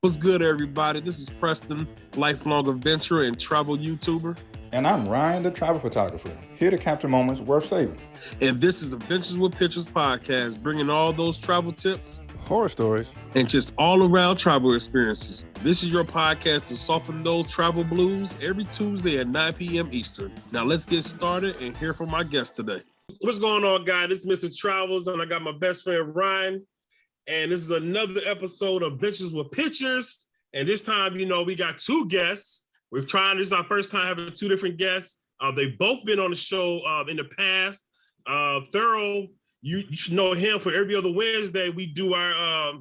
What's good, everybody? This is Preston, lifelong adventurer and travel YouTuber. And I'm Ryan, the travel photographer, here to capture moments worth saving. And this is Adventures with Pictures podcast, bringing all those travel tips, horror stories, and just all-around travel experiences. This is your podcast to soften those travel blues every Tuesday at 9 p.m. Eastern. Now let's get started and hear from our guest today. What's going on, guys? This is Mr. Travels, and I got my best friend, Ryan. And this is another episode of Adventures with Pictures. And this time, we got two guests. This is our first time having two different guests. They've both been on the show in the past. Thurro, you should know him. For every other Wednesday, we do our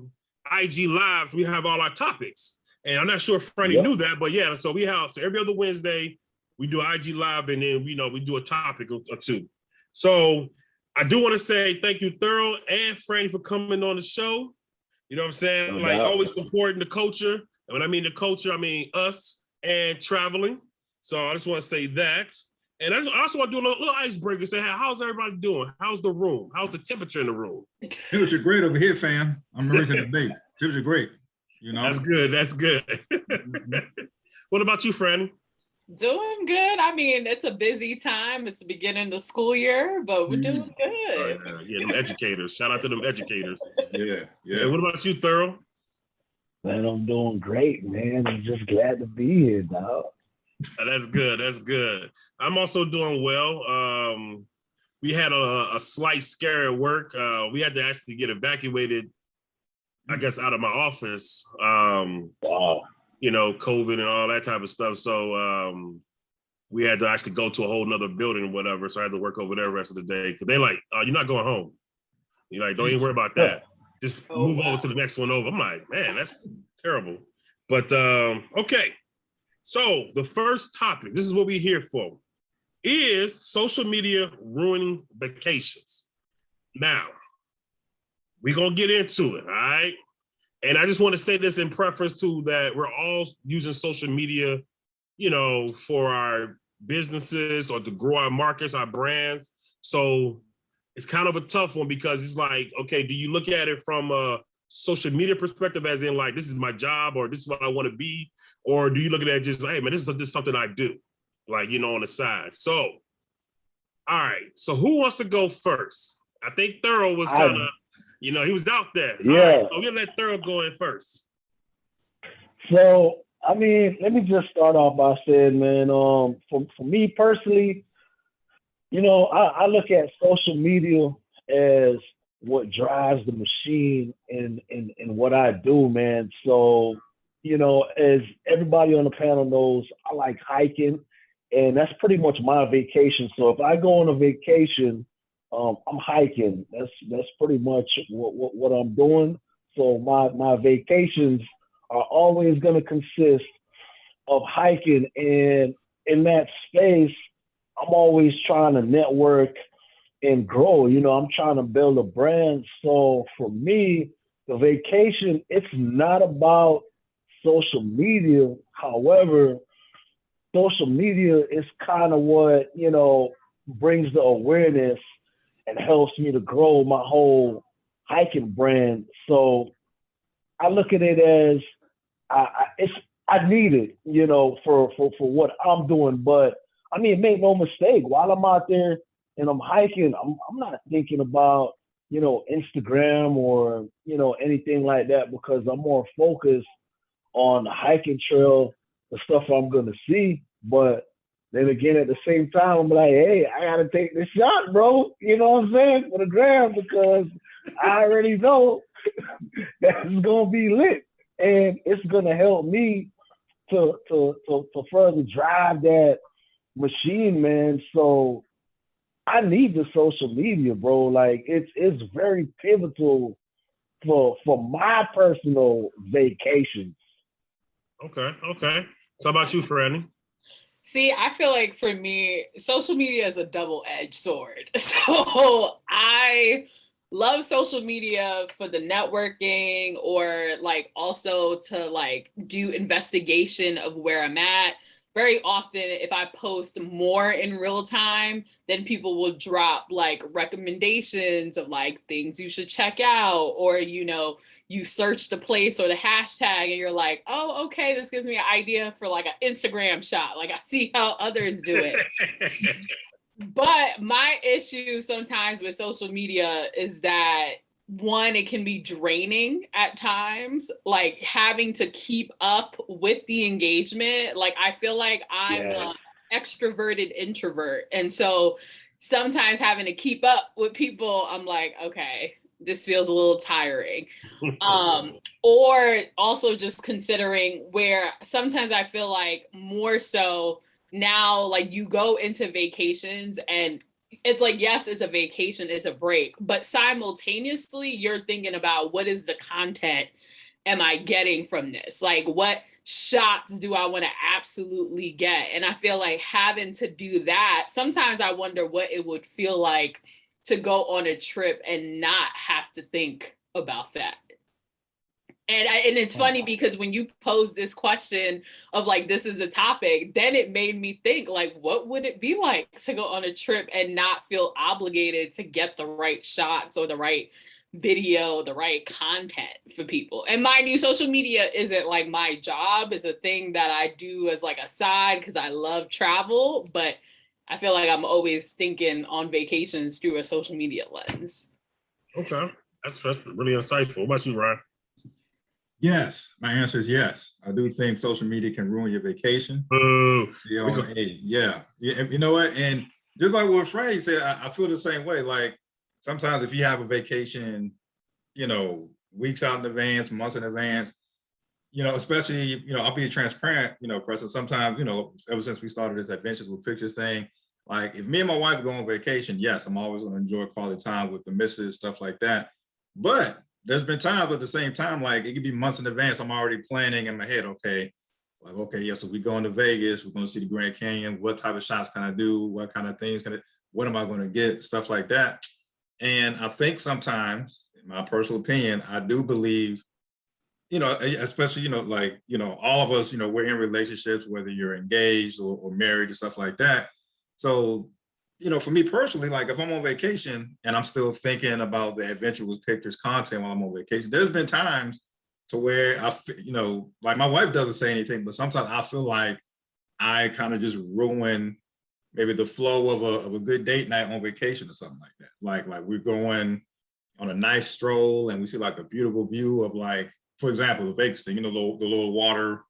IG lives. We have all our topics. And I'm not sure if Franny knew that, but yeah, so every other Wednesday, we do IG live, and then we do a topic or two. So I do want to say thank you, Thurro and Franny, for coming on the show. You know what I'm saying? Always supporting the culture. And when I mean the culture, I mean us and traveling. So I just want to say that. And I also want to do a little icebreaker. Say, hey, how's everybody doing? How's the room? How's the temperature in the room? Temperature great over here, fam. I'm raising the debate. Temperature great. That's good. That's good. What about you, Franny? Doing good. I mean, it's a busy time. It's the beginning of the school year, but we're doing good. Them educators. Shout out to them educators. Yeah. And what about you, Thurro? Man, I'm doing great, man. I'm just glad to be here, dog. That's good. That's good. I'm also doing well. We had a slight scare at work. We had to actually get evacuated, I guess, out of my office. Wow. COVID and all that type of stuff. So we had to actually go to a whole nother building or whatever. So I had to work over there the rest of the day. Because they're like, you're not going home. You're like, don't even worry about that. Just move over to the next one over. I'm like, man, that's terrible. But okay. So the first topic, this is what we're here for, is social media ruining vacations. Now, we're going to get into it, all right? And I just want to say this in preference to that we're all using social media, for our businesses or to grow our markets, our brands. So it's kind of a tough one because it's like, okay, do you look at it from a social media perspective as in like, this is my job or this is what I want to be? Or do you look at it just like, hey, man, this is just something I do, like, on the side. So, all right. So who wants to go first? I think Thurro was kind of... he was out there. Yeah. All right, so we'll let Thurro go in first. So, I mean, let me just start off by saying, man, for me personally, I look at social media as what drives the machine in what I do, man. So, as everybody on the panel knows, I like hiking, and that's pretty much my vacation. So if I go on a vacation, I'm hiking. That's pretty much what I'm doing. So my vacations are always going to consist of hiking, and in that space, I'm always trying to network and grow. I'm trying to build a brand. So for me, the vacation, it's not about social media. However, social media is kind of what, brings the awareness and helps me to grow my whole hiking brand. So I look at it as I need it, for what I'm doing. But I mean, make no mistake, while I'm out there and I'm hiking, I'm not thinking about, Instagram or, anything like that, because I'm more focused on the hiking trail, the stuff I'm going to see. But then again, at the same time, I'm like, hey, I got to take this shot, bro. You know what I'm saying? For the gram, because I already know that it's going to be lit. And it's going to help me to further drive that machine, man. So I need the social media, bro. Like, it's very pivotal for my personal vacations. Okay. So how about you, Franny? See, I feel like for me, social media is a double-edged sword. So I love social media for the networking, or like also to like do investigation of where I'm at, very often if I post more in real time, then people will drop like recommendations of like things you should check out, or, you know, you search the place or the hashtag and you're like, oh, okay, this gives me an idea for like an Instagram shot. Like I see how others do it. But my issue sometimes with social media is that, one, it can be draining at times, like having to keep up with the engagement. Like I feel like I'm an extroverted introvert. And so sometimes having to keep up with people, I'm like, okay, this feels a little tiring. Or also just considering where sometimes I feel like more so now, like you go into vacations and it's like, yes, it's a vacation, it's a break, but simultaneously you're thinking about what is the content am I getting from this? Like what shots do I want to absolutely get? And I feel like having to do that, sometimes I wonder what it would feel like to go on a trip and not have to think about that. And it's funny because when you posed this question of like, this is the topic, then it made me think like, what would it be like to go on a trip and not feel obligated to get the right shots or the right video, the right content for people? And mind you, social media isn't like my job. It's a thing that I do as like a side because I love travel, but I feel like I'm always thinking on vacations through a social media lens. Okay, that's really insightful. What about you, Ryan? Yes, my answer is yes. I do think social media can ruin your vacation. You know what? And just like what Franny said, I feel the same way. Like sometimes if you have a vacation, you know, weeks out in advance, months in advance, you know, especially, you know, I'll be transparent, you know, Preston, sometimes, you know, ever since we started this Adventures with Pictures thing, like if me and my wife go on vacation, yes, I'm always going to enjoy quality time with the missus, stuff like that. But there's been times at the same time, like it could be months in advance, I'm already planning in my head, okay, so we going to Vegas, we're going to see the Grand Canyon, what type of shots can I do, what kind of things what am I going to get, stuff like that. And I think sometimes, in my personal opinion, I do believe, you know, especially, you know, like, you know, all of us, you know, we're in relationships, whether you're engaged or married or stuff like that. So, you know, for me personally, like if I'm on vacation and I'm still thinking about the Adventure with Pictures content while I'm on vacation, there's been times to where you know, like my wife doesn't say anything, but sometimes I feel like I kind of just ruin maybe the flow of a good date night on vacation or something like that. Like we're going on a nice stroll and we see like a beautiful view of like, for example, the Vegas thing, you know, the little water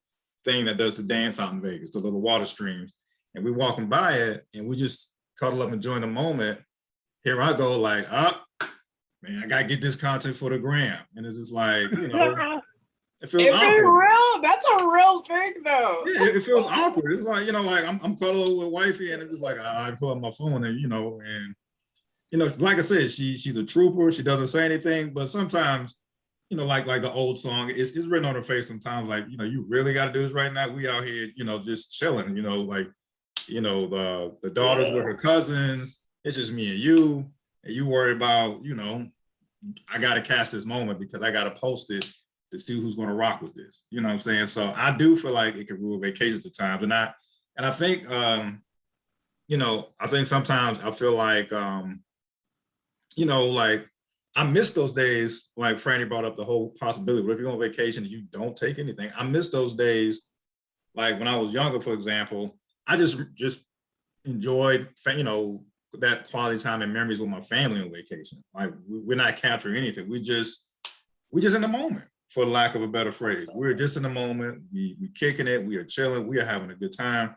thing that does the dance out in Vegas, the little water streams. And we're walking by it and we just cuddle up, enjoying the moment. Here I go, like, man, I gotta get this content for the gram. And it's just like, you know, it feels awkward. Real. That's a real thing though. Yeah, it feels awkward. It's like, you know, like I'm cuddling with wifey and it's just like, I pull up my phone and, you know, like I said, she's a trooper. She doesn't say anything, but sometimes, you know, like the old song, it's written on her face sometimes, like, you know, you really got to do this right now. We out here, you know, just chilling, you know, like, you know, the daughters with her cousins, it's just me and you worry about, you know, I got to cast this moment because I got to post it to see who's going to rock with this. You know what I'm saying? So I do feel like it can ruin vacations at times. And I think, you know, I think sometimes I feel like, you know, like I miss those days, like Franny brought up the whole possibility, but if you're on vacation and you don't take anything, I miss those days. Like when I was younger, for example, I just enjoyed, you know, that quality time and memories with my family on vacation. Like we're not capturing anything. We just in the moment, for lack of a better phrase. We're just in the moment. We kicking it. We are chilling. We are having a good time.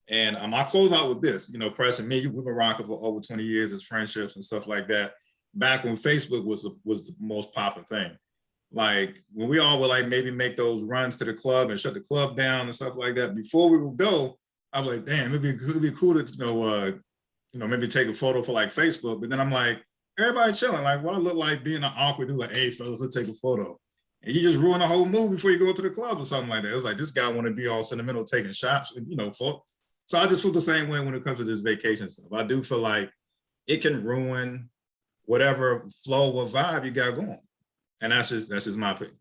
And I'll close out with this. You know, Press and me, we've been rocking for over 20 years as friendships and stuff like that. Back when Facebook was the most popular thing. Like when we all would like maybe make those runs to the club and shut the club down and stuff like that. Before we would go, I was like, damn, it'd be cool to you know, maybe take a photo for like Facebook. But then I'm like, everybody chilling. Like, what I look like being an awkward dude, like, hey, fellas, let's take a photo. And you just ruin the whole mood before you go to the club or something like that. It was like, this guy want to be all sentimental, taking shots, and, you know, so I just feel the same way when it comes to this vacation stuff. I do feel like it can ruin whatever flow or vibe you got going. And that's just my opinion.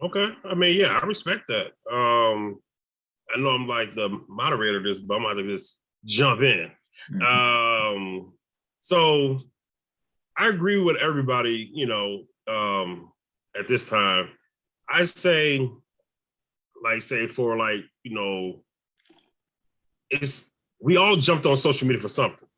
Okay. I mean, yeah, I respect that. I know I'm like the moderator of this, but I'm going to just jump in. So I agree with everybody, at this time. I say, we all jumped on social media for something.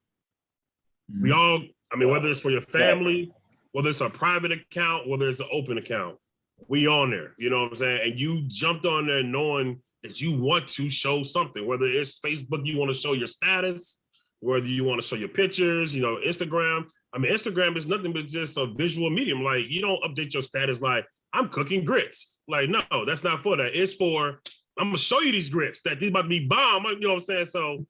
We all, whether it's for your family, whether it's a private account, whether it's an open account, we on there, you know what I'm saying? And you jumped on there knowing that you want to show something, whether it's Facebook, you want to show your status, whether you want to show your pictures, Instagram. Instagram is nothing but just a visual medium. Like, you don't update your status like, I'm cooking grits. Like, no, that's not for that. It's for, I'm going to show you these grits that these about to be bomb. You know what I'm saying? So,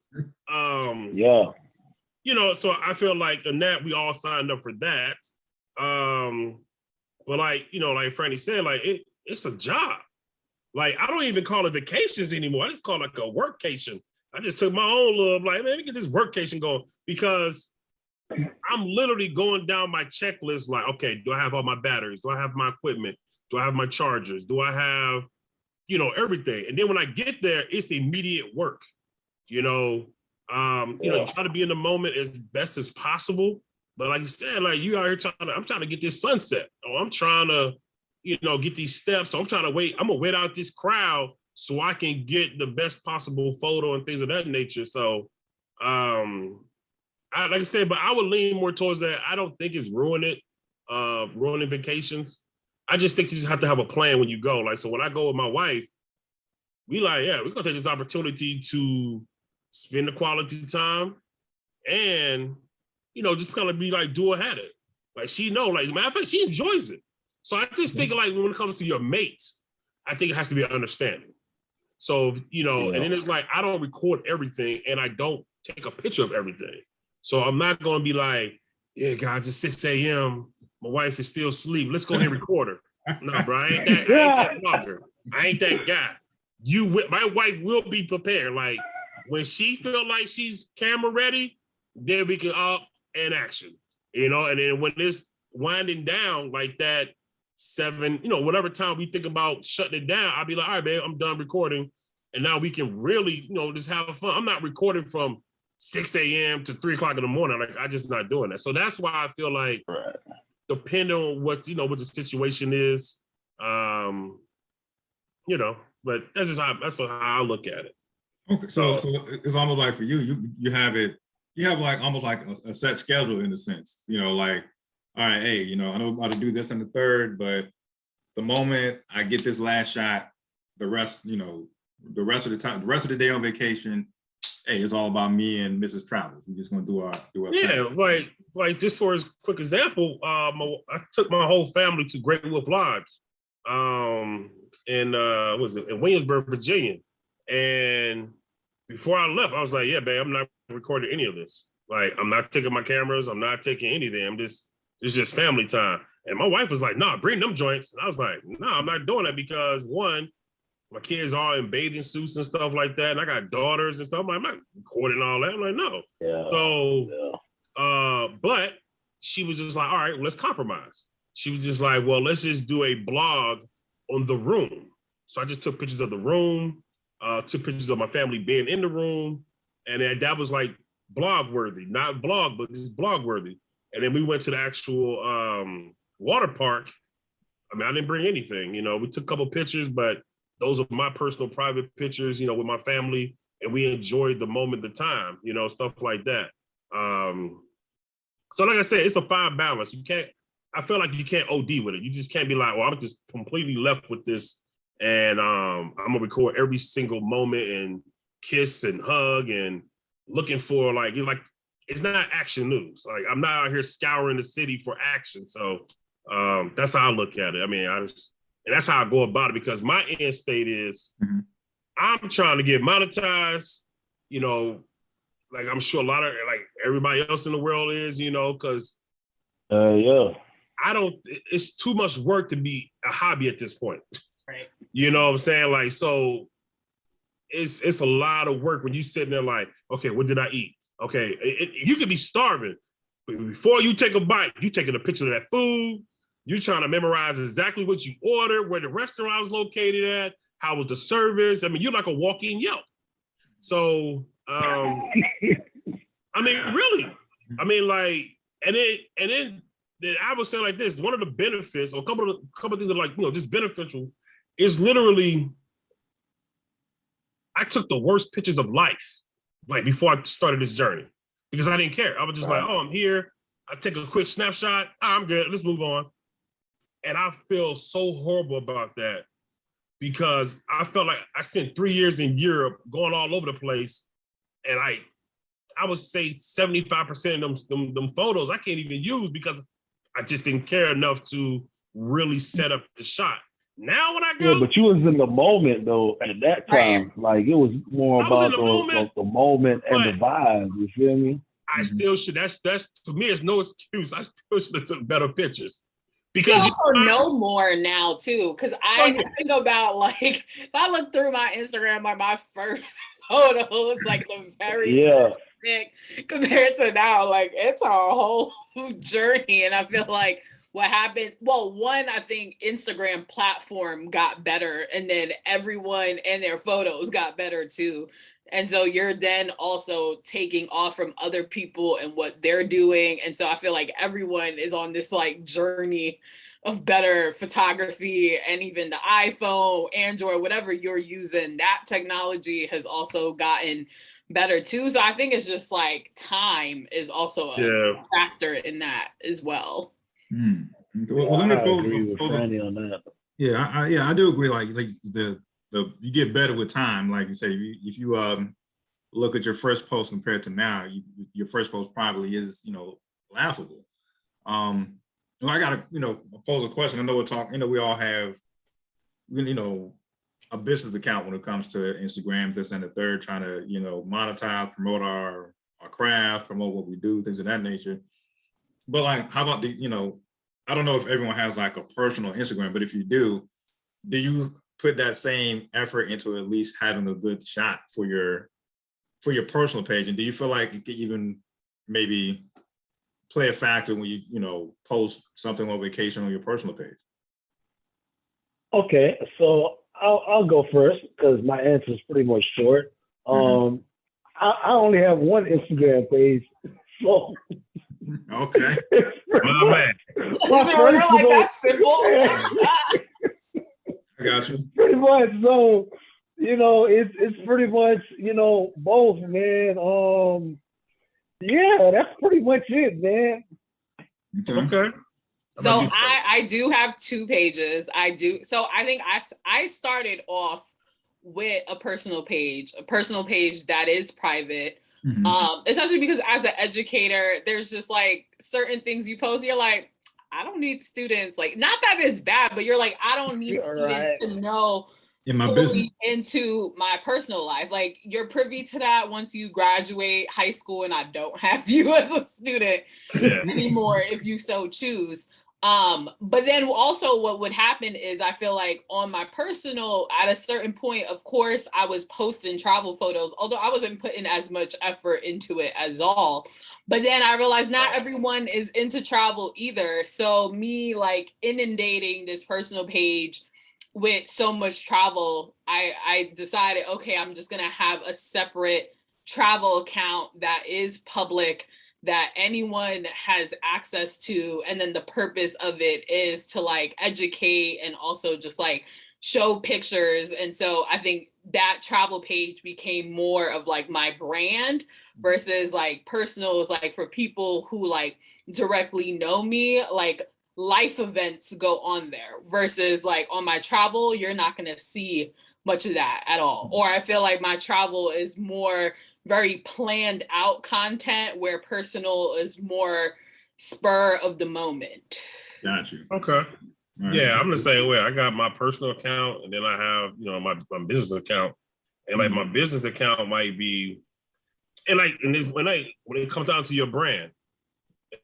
so I feel like in that we all signed up for that. But like Franny said, like it's a job. Like, I don't even call it vacations anymore. I just call it like a workcation. I just took my own little, like, man, let me get this workcation going, because I'm literally going down my checklist. Like, okay, do I have all my batteries? Do I have my equipment? Do I have my chargers? Do I have, everything? And then when I get there, it's immediate work. You try to be in the moment as best as possible. But like you said, like, you out here I'm trying to get this sunset. Or I'm trying to, get these steps. So I'm trying to wait. I'm gonna wait out this crowd so I can get the best possible photo and things of that nature. So, like I said, but I would lean more towards that. I don't think it's ruining vacations. I just think you just have to have a plan when you go. Like, so when I go with my wife, we're gonna take this opportunity to spend the quality time and, just kind of be like, do it at it. Like, she know, like, matter of fact, she enjoys it. So I just think, like, when it comes to your mates, I think it has to be an understanding. So, and then it's like, I don't record everything and I don't take a picture of everything. So I'm not going to be like, yeah, guys, it's 6 a.m. My wife is still asleep. Let's go ahead and record her. No, bro, I ain't that blogger. I ain't that guy. My wife will be prepared. Like, when she feel like she's camera ready, then we can up and action, and then when it's winding down like that, 7, whatever time we think about shutting it down, I'll be like, all right, man, I'm done recording. And now we can really, just have fun. I'm not recording from 6 a.m. to 3 o'clock in the morning. Like, I'm just not doing that. So that's why I feel like, depending on what the situation is, but that's just how I look at it. Okay, so it's almost like for you have like almost like a set schedule in a sense, like, all right, hey, I know I'm about to do this in the third, but the moment I get this last shot, the rest of the time, the rest of the day on vacation, hey, it's all about me and Mrs. Travels. We're just gonna do our thing. like just for a quick example, I took my whole family to Great Wolf Lodge, in Williamsburg, Virginia, and before I left, I was like, yeah, babe, I'm not recording any of this. Like, I'm not taking my cameras. I'm not taking anything. It's just family time. And my wife was like, nah, bring them joints. And I was like, nah, I'm not doing that because, one, my kids are in bathing suits and stuff like that. And I got daughters and stuff. I'm not recording all that. I'm like, no. But she was just like, all right, well, let's compromise. She was just like, well, let's just do a blog on the room. So I just took pictures of the room, took pictures of my family being in the room. And then that was like blog worthy, not vlog, but just blog worthy. And then we went to the actual water park. I didn't bring anything, we took a couple pictures, but those are my personal private pictures, with my family, and we enjoyed the moment, the time, stuff like that. So like I said, it's a fine balance. I feel like you can't OD with it. You just can't be like, well, I'm just completely left with this. And I'm gonna record every single moment and kiss and hug and looking for like it's not action news. Like, I'm not out here scouring the city for action. So that's how I look at it. And that's how I go about it, because my end state is I'm trying to get monetized, like I'm sure a lot of like everybody else in the world is, because it's too much work to be a hobby at this point. Right. You know what I'm saying? Like, so it's a lot of work when you sitting there like, okay, what did I eat? Okay, you could be starving, but before you take a bite, you taking a picture of that food. You're trying to memorize exactly what you ordered, where the restaurant was located at. How was the service? I mean, you're like a walking Yelp. So, I mean, really, I mean, like, and then I would say like this: one of the benefits, or a couple of things that are like, just beneficial, is literally, I took the worst pictures of life, like before I started this journey, because I didn't care. I was just like, oh, I'm here. I take a quick snapshot. I'm good. Let's move on. And I feel so horrible about that, because I felt like I spent 3 years in Europe going all over the place. And I would say 75% of them photos I can't even use because I just didn't care enough to really set up the shot. Now when I go, yeah, but you was in the moment though at that time. Like it was more about the moment and the vibe. You feel me? I still should. That's to me. It's no excuse. I still should have took better pictures. Because you also know more now too. Because I think about like if I look through my Instagram, like my first photos, like the very first pic compared to now, like it's a whole journey. And I feel like what happened, well, one, I think Instagram platform got better, and then everyone and their photos got better too. And so you're then also taking off from other people and what they're doing. And so I feel like everyone is on this like journey of better photography, and even the iPhone, Android, whatever you're using, that technology has also gotten better too. So I think it's just like time is also a factor in that as well. Well, let me agree with Franny on that. Yeah, I do agree. Like the you get better with time. Like you say, if you look at your first post compared to now, your first post probably is laughable. I gotta pose a question. I know we're talking. We all have a business account when it comes to Instagram, this and the third, trying to monetize, promote our craft, promote what we do, things of that nature. But like, how about I don't know if everyone has like a personal Instagram, but if you do you put that same effort into at least having a good shot for your personal page? And do you feel like it could even maybe play a factor when you post something on vacation on your personal page? Okay, so I'll go first because my answer is pretty much short. I only have one Instagram page, so okay. My man. Like that's simple. I got you. Pretty much. So, it's pretty much, both, man. Yeah, that's pretty much it, man. Okay. So I do have two pages. I do. So I think I started off with a personal page that is private. Especially because as an educator, there's just like certain things you post, you're like, I don't need students, like, not that it's bad, but you're like, I don't need students to know in my business into my personal life. Like, you're privy to that once you graduate high school, and I don't have you as a student anymore if you so choose. But then also what would happen is I feel like on my personal, at a certain point, of course, I was posting travel photos, although I wasn't putting as much effort into it as all. But then I realized not everyone is into travel either. So me like inundating this personal page with so much travel, I decided, okay, I'm just going to have a separate travel account that is public, that anyone has access to. And then the purpose of it is to like educate and also just like show pictures. And so I think that travel page became more of like my brand versus like personal is like for people who like directly know me, like life events go on there versus like on my travel, you're not going to see much of that at all. Or I feel like my travel is more very planned out content where personal is more spur of the moment. Got you. Okay. Right. Yeah, I'm the same way. I got my personal account, and then I have, my business account. And like my business account might be, and like, and when it comes down to your brand,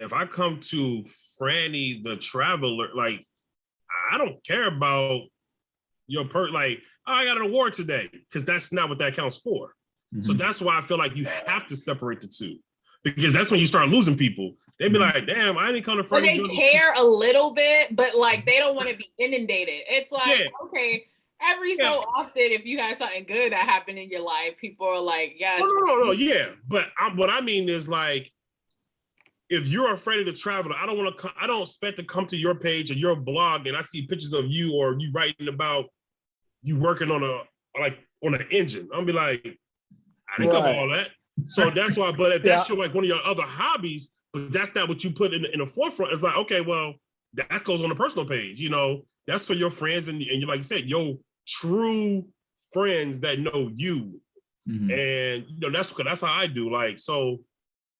if I come to Franny the Traveler, like, I don't care about your like, oh, I got an award today, because that's not what that account's for. So that's why I feel like you have to separate the two, because that's when you start losing people. They'd be like, damn, I didn't come to Franny. But they care a little bit, but like they don't want to be inundated. It's like, okay, every so often, if you have something good that happened in your life, people are like, yes. No, yeah. But what I mean is like, if you're afraid of the traveler, I don't expect to come to your page or your blog and I see pictures of you or you writing about you working on an engine. I'll be like, I didn't cover all that. So that's why, but if that's your like one of your other hobbies, but that's not what you put in the forefront, it's like, okay, well, that goes on the personal page, you know, that's for your friends and you like you said, your true friends that know you. Mm-hmm. And you know, that's how I do. Like, so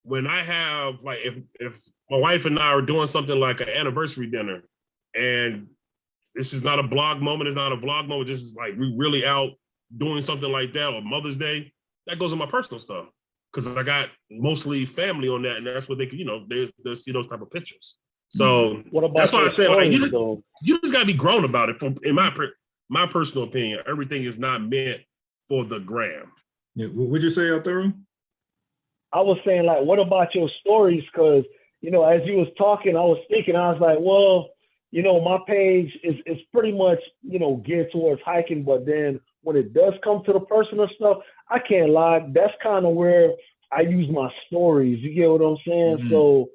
when I have like if my wife and I are doing something like an anniversary dinner and this is not a blog moment, it's not a vlog moment, this is like we really out doing something like that or Mother's Day, that goes in my personal stuff. Because I got mostly family on that, and that's what they can, you know, they'll see those type of pictures. So that's why I said, like, you just gotta be grown about it. In my personal opinion, everything is not meant for the gram. Yeah, what'd you say, Thurro? I was saying, like, what about your stories? Because, you know, as you was talking, I was thinking, I was like, well, you know, my page is pretty much, you know, geared towards hiking, but then when it does come to the personal stuff, I can't lie, that's kind of where I use my stories. You get what I'm saying? Mm-hmm. So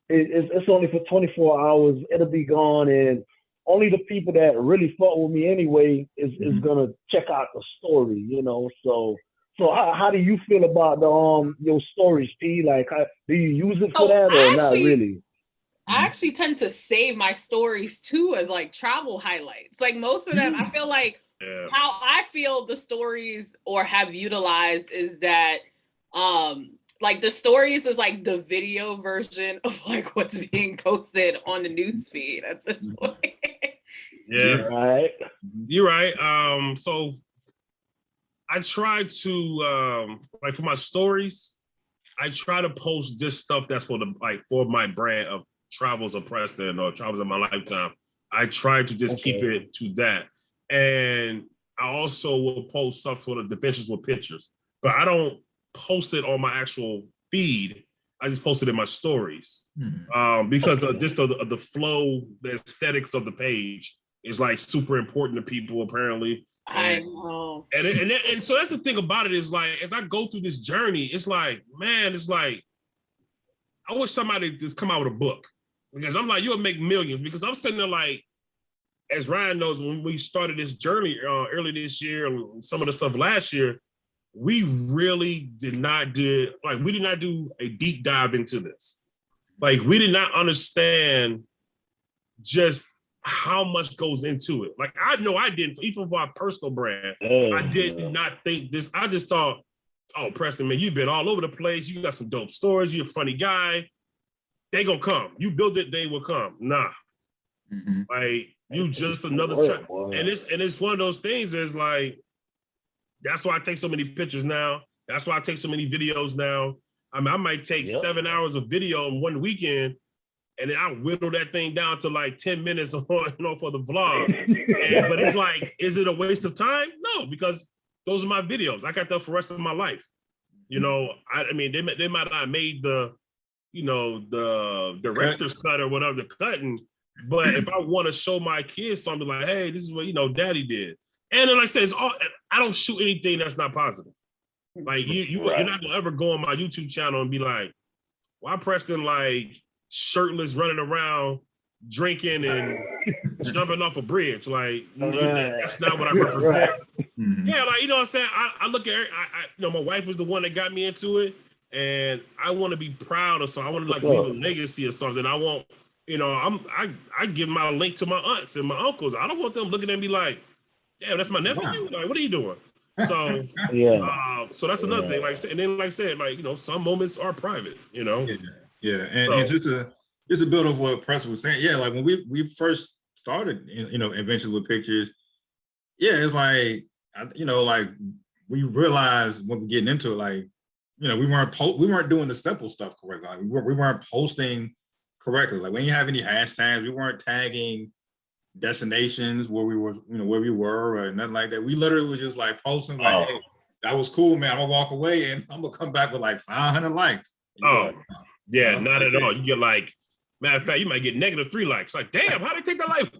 it's only for 24 hours. It'll be gone, and only the people that really fuck with me anyway is gonna check out the story. You know. So how do you feel about the your stories, P? Like, do you use it for that or not really? I actually tend to save my stories too as like travel highlights. Like most of them, I feel like. Yeah. How I feel the stories or have utilized is that like the stories is like the video version of like what's being posted on the newsfeed at this point. Yeah, you're right. So I try to like for my stories, I try to post just stuff that's for my brand of Travels of Preston or Travels of My Lifetime. I try to just keep it to that. And I also will post stuff for the adventures with pictures, but I don't post it on my actual feed. I just post it in my stories because of just the flow, the aesthetics of the page is like super important to people apparently. I know. And so that's the thing about it is like, as I go through this journey, it's like, man, it's like, I wish somebody just come out with a book because I'm like, you'll make millions because I'm sitting there like, as Ryan knows, when we started this journey early this year and some of the stuff last year, we really did not do a deep dive into this. Like we did not understand just how much goes into it. Like I know I didn't, even for our personal brand, I did not think this. I just thought, oh, Preston, man, you've been all over the place. You got some dope stories. You're a funny guy. They gonna come. You build it, they will come. Nah. Mm-hmm. Like you just another track. And it's one of those things that's like, that's why I take so many pictures now. That's why I take so many videos now. I mean, I might take 7 hours of video in one weekend, and then I whittle that thing down to like 10 minutes on, for the vlog. But it's like, is it a waste of time? No, because those are my videos. I got that for the rest of my life. You know, I mean, they might not have made the director's cut or whatever, the cutting. But if I want to show my kids something like, hey, this is what, daddy did. And then like I said, I don't shoot anything that's not positive. Like you're not gonna ever go on my YouTube channel and be like, why Preston like shirtless running around drinking and jumping off a bridge? Like that's not what I represent. Yeah, like what I'm saying. I look at my wife was the one that got me into it, and I want to be proud of something. I want to like leave a legacy or something. I want, I give my link to my aunts and my uncles. I don't want them looking at me like, damn, that's my nephew. Like, what are you doing? So so that's another thing. Like, and then like I said, like some moments are private. And just to build on what Preston was saying. Yeah, like when we first started, Adventures with Pictures. Yeah, it's like like we realized when we're getting into it, like we weren't doing the simple stuff correctly. Like, we weren't posting correctly. Like we didn't have any hashtags. We weren't tagging destinations where we were, where we were or nothing like that. We literally was just like posting like, hey, that was cool, man. I'm gonna walk away and I'm gonna come back with like 500 likes. Not at all. You get like, matter of fact, you might get -3 likes. Like, damn, how did they take the like?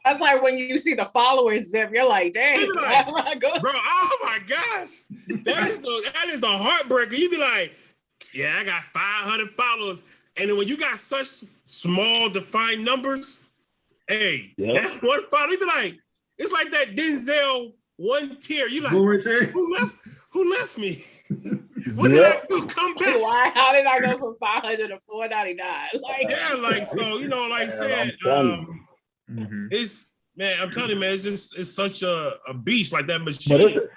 That's like when you see the followers dip, you're like, dang, Like, where am I going? bro, oh my gosh. That is the heartbreaker. You be like, yeah, I got 500 followers. And then when you got such small defined numbers, hey, that one follow, you be like, it's like that Denzel one tier. You like, who left me? What did I do? Come back. Why? How did I go from 500 to 499? Like, yeah, like so, you know, like I said, it's man, I'm telling you, man, it's such a beast, like that machine. But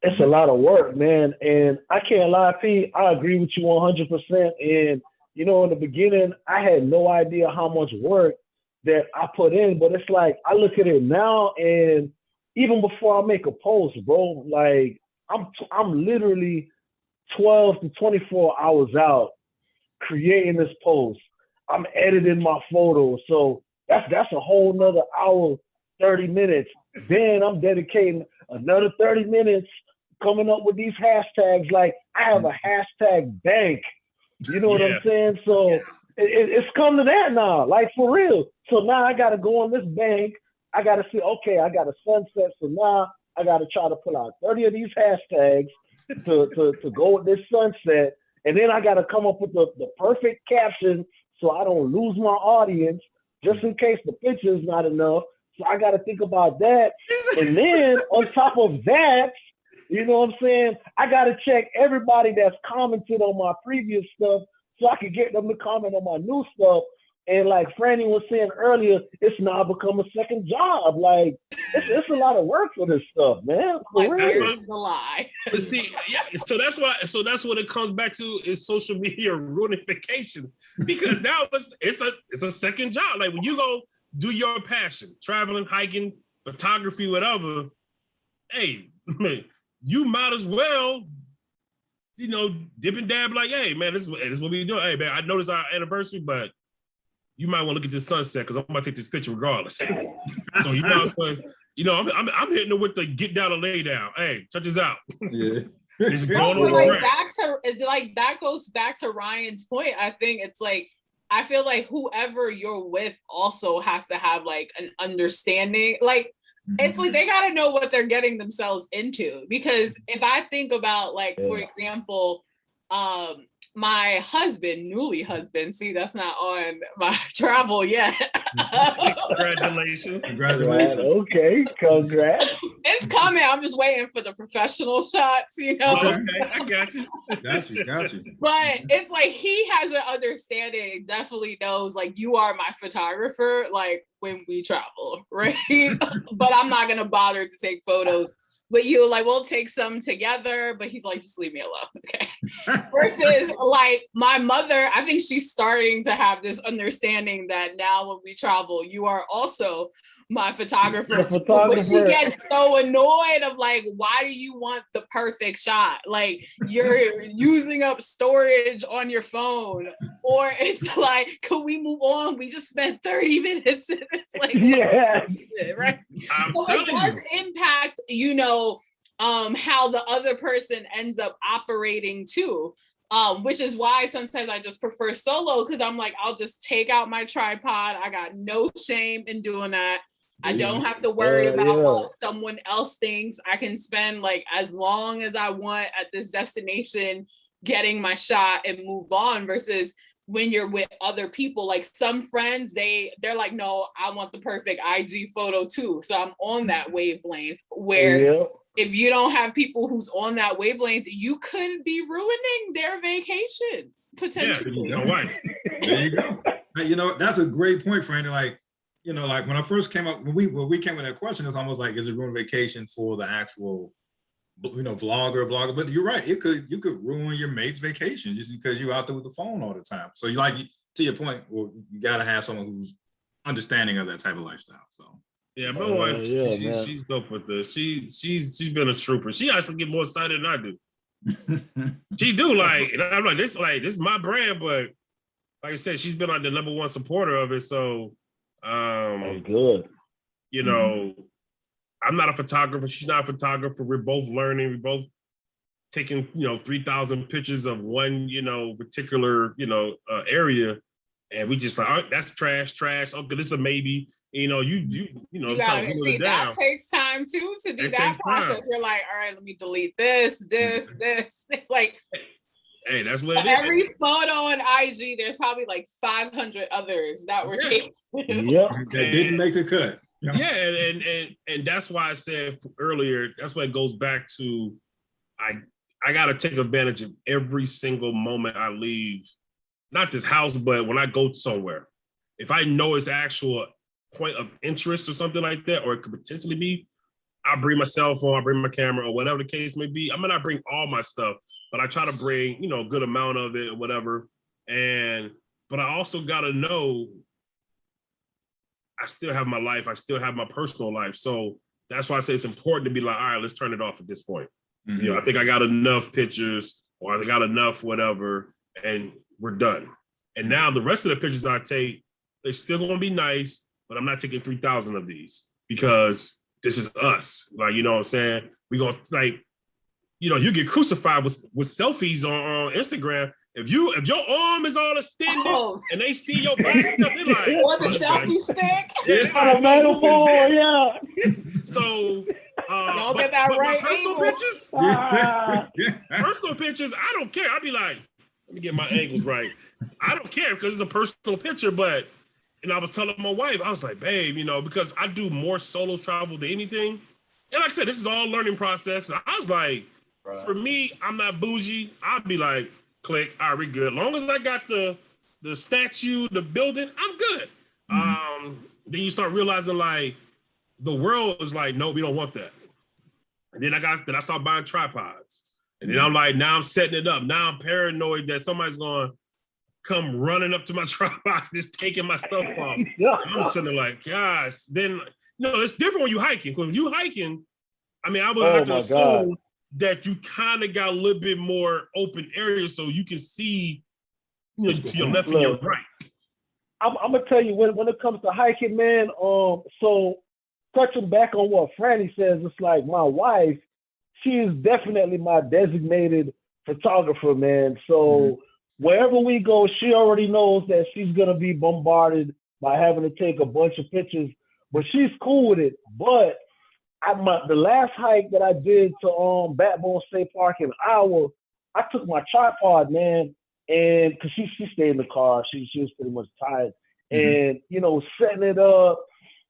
it's a lot of work, man. And I can't lie, P, I agree with you 100%. And, you know, in the beginning, I had no idea how much work that I put in. But it's like, I look at it now, and even before I make a post, bro, like, I'm literally 12 to 24 hours out creating this post. I'm editing my photos. So that's a whole nother hour, 30 minutes. Then I'm dedicating another 30 minutes coming up with these hashtags. Like, I have a hashtag bank. You know what I'm saying? So it's come to that now, like, for real. So now I got to go on this bank. I got to see, okay, I got a sunset. So now I got to try to pull out 30 of these hashtags to go with this sunset. And then I got to come up with the perfect caption so I don't lose my audience, just in case the picture is not enough. So I got to think about that. And then on top of that, you know what I'm saying, I got to check everybody that's commented on my previous stuff so I can get them to comment on my new stuff. And like Franny was saying earlier, it's now become a second job. Like, it's a lot of work for this stuff, man. Like, where's the lie? But see, yeah, so that's what it comes back to, is social media ruining vacations, because now it's a second job. Like, when you go do your passion, traveling, hiking, photography, whatever, hey, man, you might as well, you know, dip and dab, like, hey, man, this is what we do. Hey, man, I know it's our anniversary, but you might want to look at this sunset because I'm about to take this picture regardless. So you know, I'm hitting it with the get down and lay down. Hey, check this out. Yeah. That goes back to Ryan's point. I think it's like, I feel like whoever you're with also has to have like an understanding. Like, it's like they got to know what they're getting themselves into. Because if I think about, like, for example, my husband, newly husband, see, that's not on my travel yet. Congratulations. Okay, congrats. It's coming. I'm just waiting for the professional shots, you know. Okay, I got you. Got you. But it's like, he has an understanding, definitely knows, like, you are my photographer, like, when we travel, right? But I'm not gonna bother to take photos. But you like, we'll take some together, but he's like, just leave me alone, okay? Versus like my mother, I think she's starting to have this understanding that now when we travel, you are also my photographer. But she gets so annoyed of like, why do you want the perfect shot? Like, you're using up storage on your phone. Or it's like, could we move on? We just spent 30 minutes. It's like, right? So it does impact, you know, how the other person ends up operating too. Which is why sometimes I just prefer solo, because I'm like, I'll just take out my tripod. I got no shame in doing that. I don't have to worry about what someone else thinks. I can spend like as long as I want at this destination getting my shot and move on, versus when you're with other people, like some friends, they're like, no, I want the perfect IG photo too. So I'm on that wavelength where if you don't have people who's on that wavelength, you could be ruining their vacation potentially. Yeah, there you go. You know, that's a great point, Franny. Like, you know, like when I first came up, when we came with that question, it's almost like, is it ruin vacation for the actual, you know, blogger? But you're right, you could ruin your mate's vacation just because you're out there with the phone all the time. So you like, to your point, well, you got to have someone who's understanding of that type of lifestyle. So yeah, my wife, she's dope with this. She's been a trooper. She actually get more excited than I do. She do, like, and I'm like, this is my brand, but like I said, she's been like the #1 supporter of it. So good. You know, I'm not a photographer. She's not a photographer. We're both learning. We're both taking, 3,000 pictures of one, particular, area. And we just like, oh, that's trash. Okay, this is a maybe. You know, you You gotta see that takes time too to do that process. You're like, all right, let me delete this. It's like, hey, that's what it is. Every photo on IG, there's probably like 500 others that were taken. Yep, that didn't make the cut. Yeah, and that's why I said earlier. That's why it goes back to I got to take advantage of every single moment I leave, not this house, but when I go somewhere. If I know it's actual point of interest or something like that, or it could potentially be, I'll bring my cell phone, I'll bring my camera, or whatever the case may be. I may not bring all my stuff, but I try to bring, a good amount of it or whatever. But I also got to know I still have my life. I still have my personal life. So that's why I say it's important to be like, all right, let's turn it off at this point. Mm-hmm. I think I got enough pictures, or I got enough whatever, and we're done. And now the rest of the pictures I take, they're still going to be nice, but I'm not taking 3,000 of these because this is us. Like, you know what I'm saying? We going to, like, you get crucified with selfies on Instagram. If your arm is all extended and they see your back stuff, they're like, or the selfie stick. Yeah, So don't get that right. Personal pictures, I don't care. I'll be like, let me get my angles right. I don't care because it's a personal picture, but I was telling my wife, I was like, babe, because I do more solo travel than anything. And like I said, this is all learning process. I was like, for me, I'm not bougie. I'll be like, click, all right, we good. As long as I got the statue, the building, I'm good. Mm-hmm. Then you start realizing like the world is like, no, we don't want that. And then I start buying tripods. And then I'm like, now I'm setting it up. Now I'm paranoid that somebody's going to come running up to my tripod, just taking my stuff off. I'm sitting there like, gosh. Then, it's different when you're hiking. Because when you're hiking, I would have to assume that you kind of got a little bit more open area so you can see, to your left and your right. I'm going to tell you, when it comes to hiking, man, so touching back on what Franny says, it's like my wife, she is definitely my designated photographer, man. So wherever we go, she already knows that she's going to be bombarded by having to take a bunch of pictures, but she's cool with it. But the last hike that I did to Backbone State Park in Iowa, I took my tripod, man, and because she stayed in the car, she was pretty much tired, and setting it up,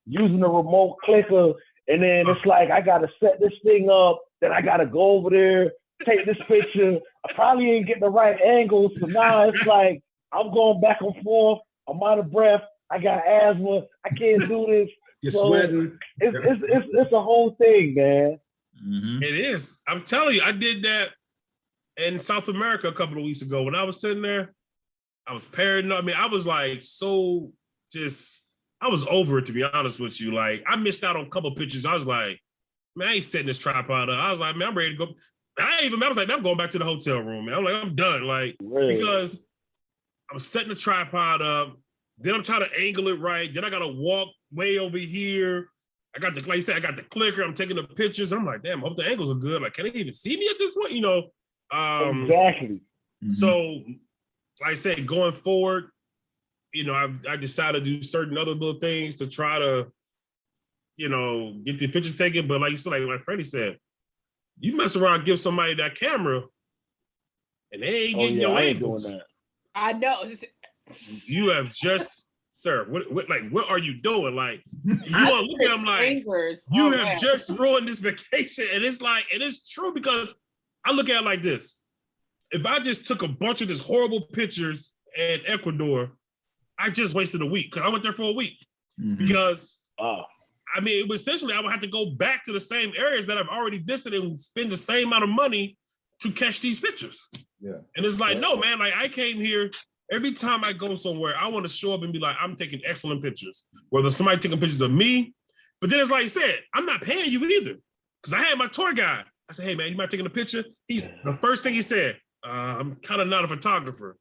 using the remote clicker, and then it's like I gotta set this thing up, then I gotta go over there, take this picture. I probably ain't getting the right angles, so now it's like I'm going back and forth. I'm out of breath. I got asthma. I can't do this. You're sweating. It's a whole thing, man. Mm-hmm. It is. I'm telling you, I did that in South America a couple of weeks ago. When I was sitting there, I was paranoid. I was like, I was over it, to be honest with you. Like, I missed out on a couple of pictures. I was like, man, I ain't setting this tripod up. I was like, man, I'm ready to go. I was like, I'm going back to the hotel room, man. I'm like, I'm done. Like, because I'm setting the tripod up. Then I'm trying to angle it right. Then I got to walk way over here. I got like you said, I got the clicker. I'm taking the pictures. I'm like, damn, I hope the angles are good. Like, can they even see me at this point? Exactly. So, like I said, going forward, I decided to do certain other little things to try to, get the picture taken. But like you said, like Franny said, you mess around and give somebody that camera and they ain't getting your angles. Doing that. I know. You have just, sir, what are you doing? Like, you want to look at them like, you have just ruined this vacation. And it's like, and it's true because I look at it like this. If I just took a bunch of these horrible pictures in Ecuador, I just wasted a week because I went there for a week. Mm-hmm. Because, it was essentially, I would have to go back to the same areas that I've already visited and spend the same amount of money to catch these pictures. Yeah. And it's like, no, man, like I came here. Every time I go somewhere, I want to show up and be like, I'm taking excellent pictures. Whether somebody taking pictures of me, but then it's like you said, I'm not paying you either. Because I had my tour guide. I said, hey, man, you mind taking a picture? The first thing he said, I'm kind of not a photographer.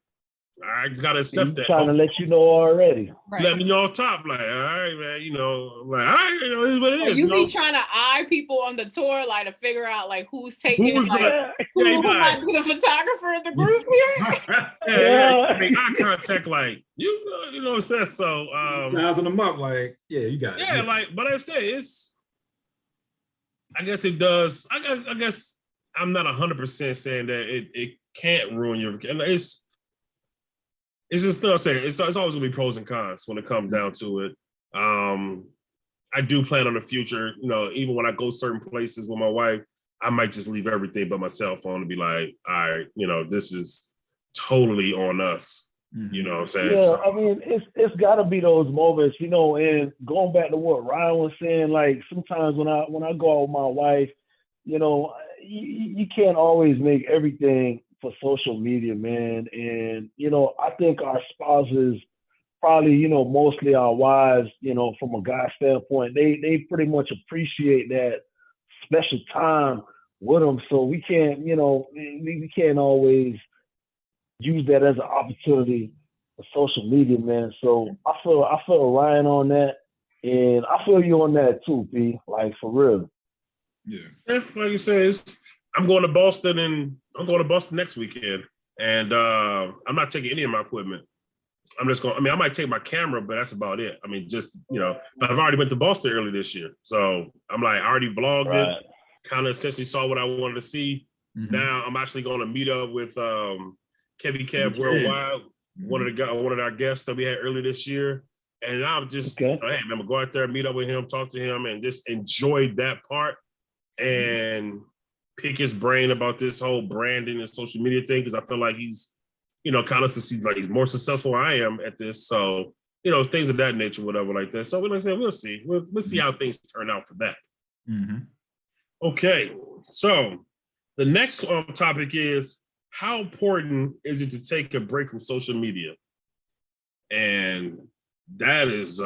I just got to accept that. Trying to let you know already. Right. Let me know off top. Like, all right, man, like, all right, this is what it is. You be trying to eye people on the tour, like to figure out like who's taking, who's Yeah, Who might be the photographer in the group here? yeah. I mean, eye contact, like you know what I'm saying. So, sizing them up, like, yeah, you got it. Yeah, like, but I say it's. I guess it does. I guess I'm not 100% saying that it can't ruin your. It's just no. I'm saying it's always gonna be pros and cons when it comes down to it. I do plan on the future. You know, even when I go certain places with my wife, I might just leave everything but my cell phone and be like, all right, you know, this is totally on us. You know what I'm saying? Yeah, so, I mean, it's got to be those moments, you know. And going back to what Ryan was saying, like sometimes when I go out with my wife, you know, you can't always make everything for social media, man. And you know, I think our spouses, probably, you know, mostly our wives, you know, from a guy standpoint, they pretty much appreciate that special time with them. So we can't, you know, we can't always use that as an opportunity for social media, man. So I feel Ryan on that, and I feel you on that too, P. Like for real. Yeah. Like you said, I'm going to Boston next weekend, and I'm not taking any of my equipment. I'm just going. I mean, I might take my camera, but that's about it. I mean, just but I've already went to Boston early this year, so I'm like, I already vlogged it. Kind of essentially saw what I wanted to see. Mm-hmm. Now I'm actually going to meet up with Kevin Kev Worldwide, one of our guests that we had earlier this year. And I'm just, hey, man, I'm gonna go out there, meet up with him, talk to him, and just enjoy that part and pick his brain about this whole branding and social media thing, because I feel like he's, you know, kind of like he's more successful than I am at this. So, you know, things of that nature, whatever like that. So, like I said, we'll see. We'll see how things turn out for that. Mm-hmm. Okay, so the next topic is, how important is it to take a break from social media? And that is,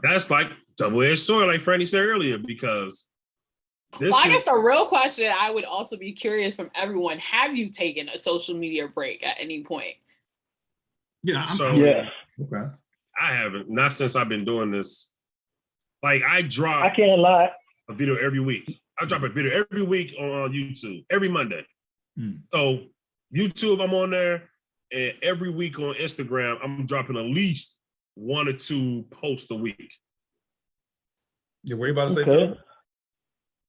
that's like double-edged sword, like Franny said earlier, because I guess the real question I would also be curious from everyone: have you taken a social media break at any point? Yeah. Okay. I haven't. Not since I've been doing this. Like I can't lie. A video every week. I drop a video every week on YouTube, every Monday. So YouTube, I'm on there, and every week on Instagram, I'm dropping at least 1 or 2 posts a week. Yeah, what are you about to say, Thurro?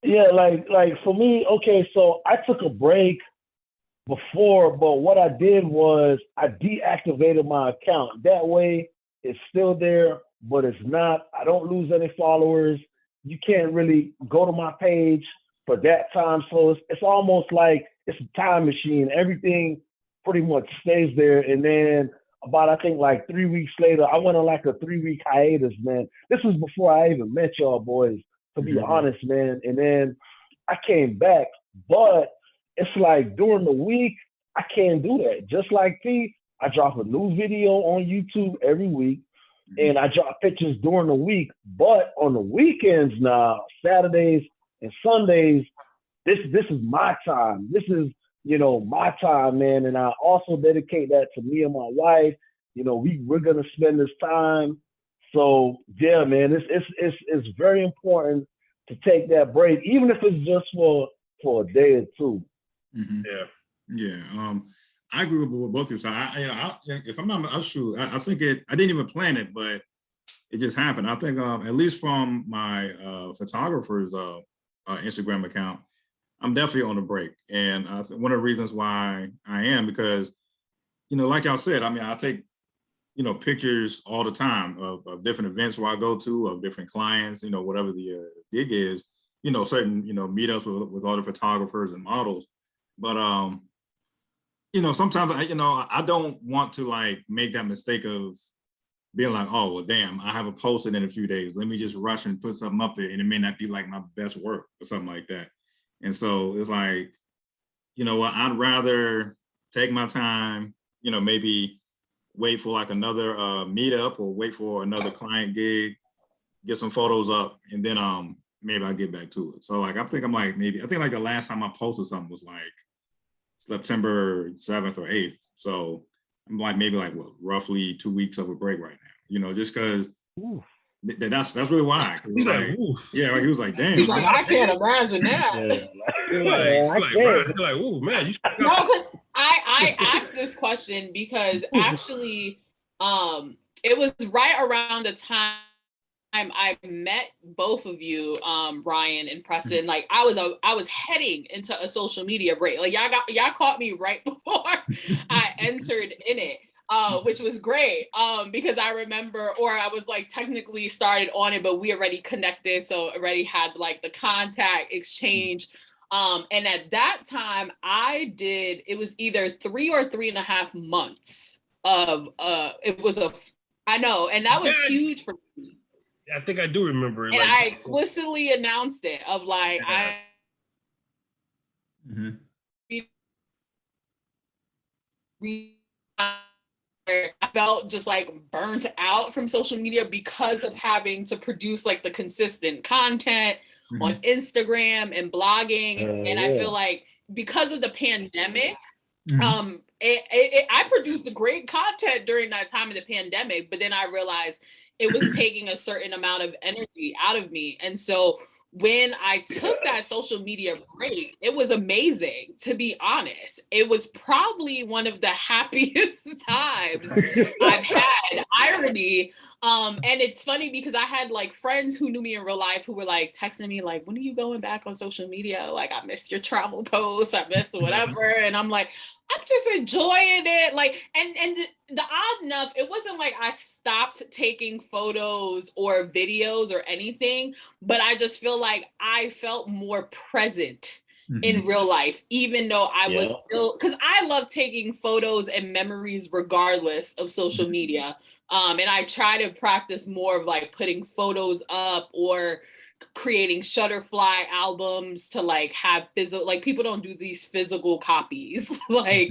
Yeah, like for me, okay, so I took a break before, but what I did was I deactivated my account. That way it's still there, but it's not. I don't lose any followers. You can't really go to my page for that time. So it's almost like it's a time machine. Everything pretty much stays there. And then about, I think like 3 weeks later, I went on like a 3-week hiatus, man. This was before I even met y'all boys, to be honest, man. And then I came back, but it's like during the week, I can't do that. Just like P, I drop a new video on YouTube every week. And I drop pictures during the week, but on the weekends now, Saturdays and Sundays, this is my time. This is, you know, my time, man. And I also dedicate that to me and my wife. You know, we're gonna spend this time. So yeah, man, it's very important to take that break, even if it's just for a day or two. Mm-hmm. Yeah. I agree with both of you. So if I'm not, I think I didn't even plan it, but it just happened. I think at least from my photographer's Instagram account, I'm definitely on a break. And one of the reasons why I am, because, you know, like y'all said, I mean, I take, you know, pictures all the time of different events where I go to, of different clients, you know, whatever the gig is, you know, certain, you know, meetups with other photographers and models. But, you know, sometimes, you know, I don't want to like make that mistake of being like, oh, well, damn, I have a posted in a few days. Let me just rush and put something up there, and it may not be like my best work or something like that. And so it's like, you know what, I'd rather take my time, you know, maybe wait for like another meetup or wait for another client gig, get some photos up, and then maybe I'll get back to it. So like, I think like the last time I posted something was like September 7th or 8th. So I'm like, maybe like what, roughly 2 weeks of a break right now, you know, just because that's really why. He's like, yeah, like, he was like, damn. He's like, I can't imagine that. You're like, ooh, man. No, because I asked this question because actually, it was right around the time I met both of you, Ryan and Preston. Like I was heading into a social media break. Like y'all caught me right before I entered in it. Which was great because I remember, or I was like technically started on it, but we already connected, so already had like the contact exchange. And at that time, it was either 3 or 3.5 months of I know, and that was huge for me. I think I do remember it. And I explicitly announced it of like I felt just like burnt out from social media because of having to produce like the consistent content on Instagram and blogging. I feel like because of the pandemic, I produced great content during that time of the pandemic, but then I realized it was taking a certain amount of energy out of me. And so when I took that social media break, it was amazing, to be honest. It was probably one of the happiest times I've had. Irony. And it's funny because I had like friends who knew me in real life who were like texting me like, when are you going back on social media? Like, I missed your travel posts, I missed whatever. And I'm like, I'm just enjoying it. Like, and the odd enough, it wasn't like I stopped taking photos or videos or anything, but I just feel like I felt more present in real life, even though I was still, because I love taking photos and memories regardless of social media. And I try to practice more of like putting photos up or creating Shutterfly albums to like have physical, like people don't do these physical copies like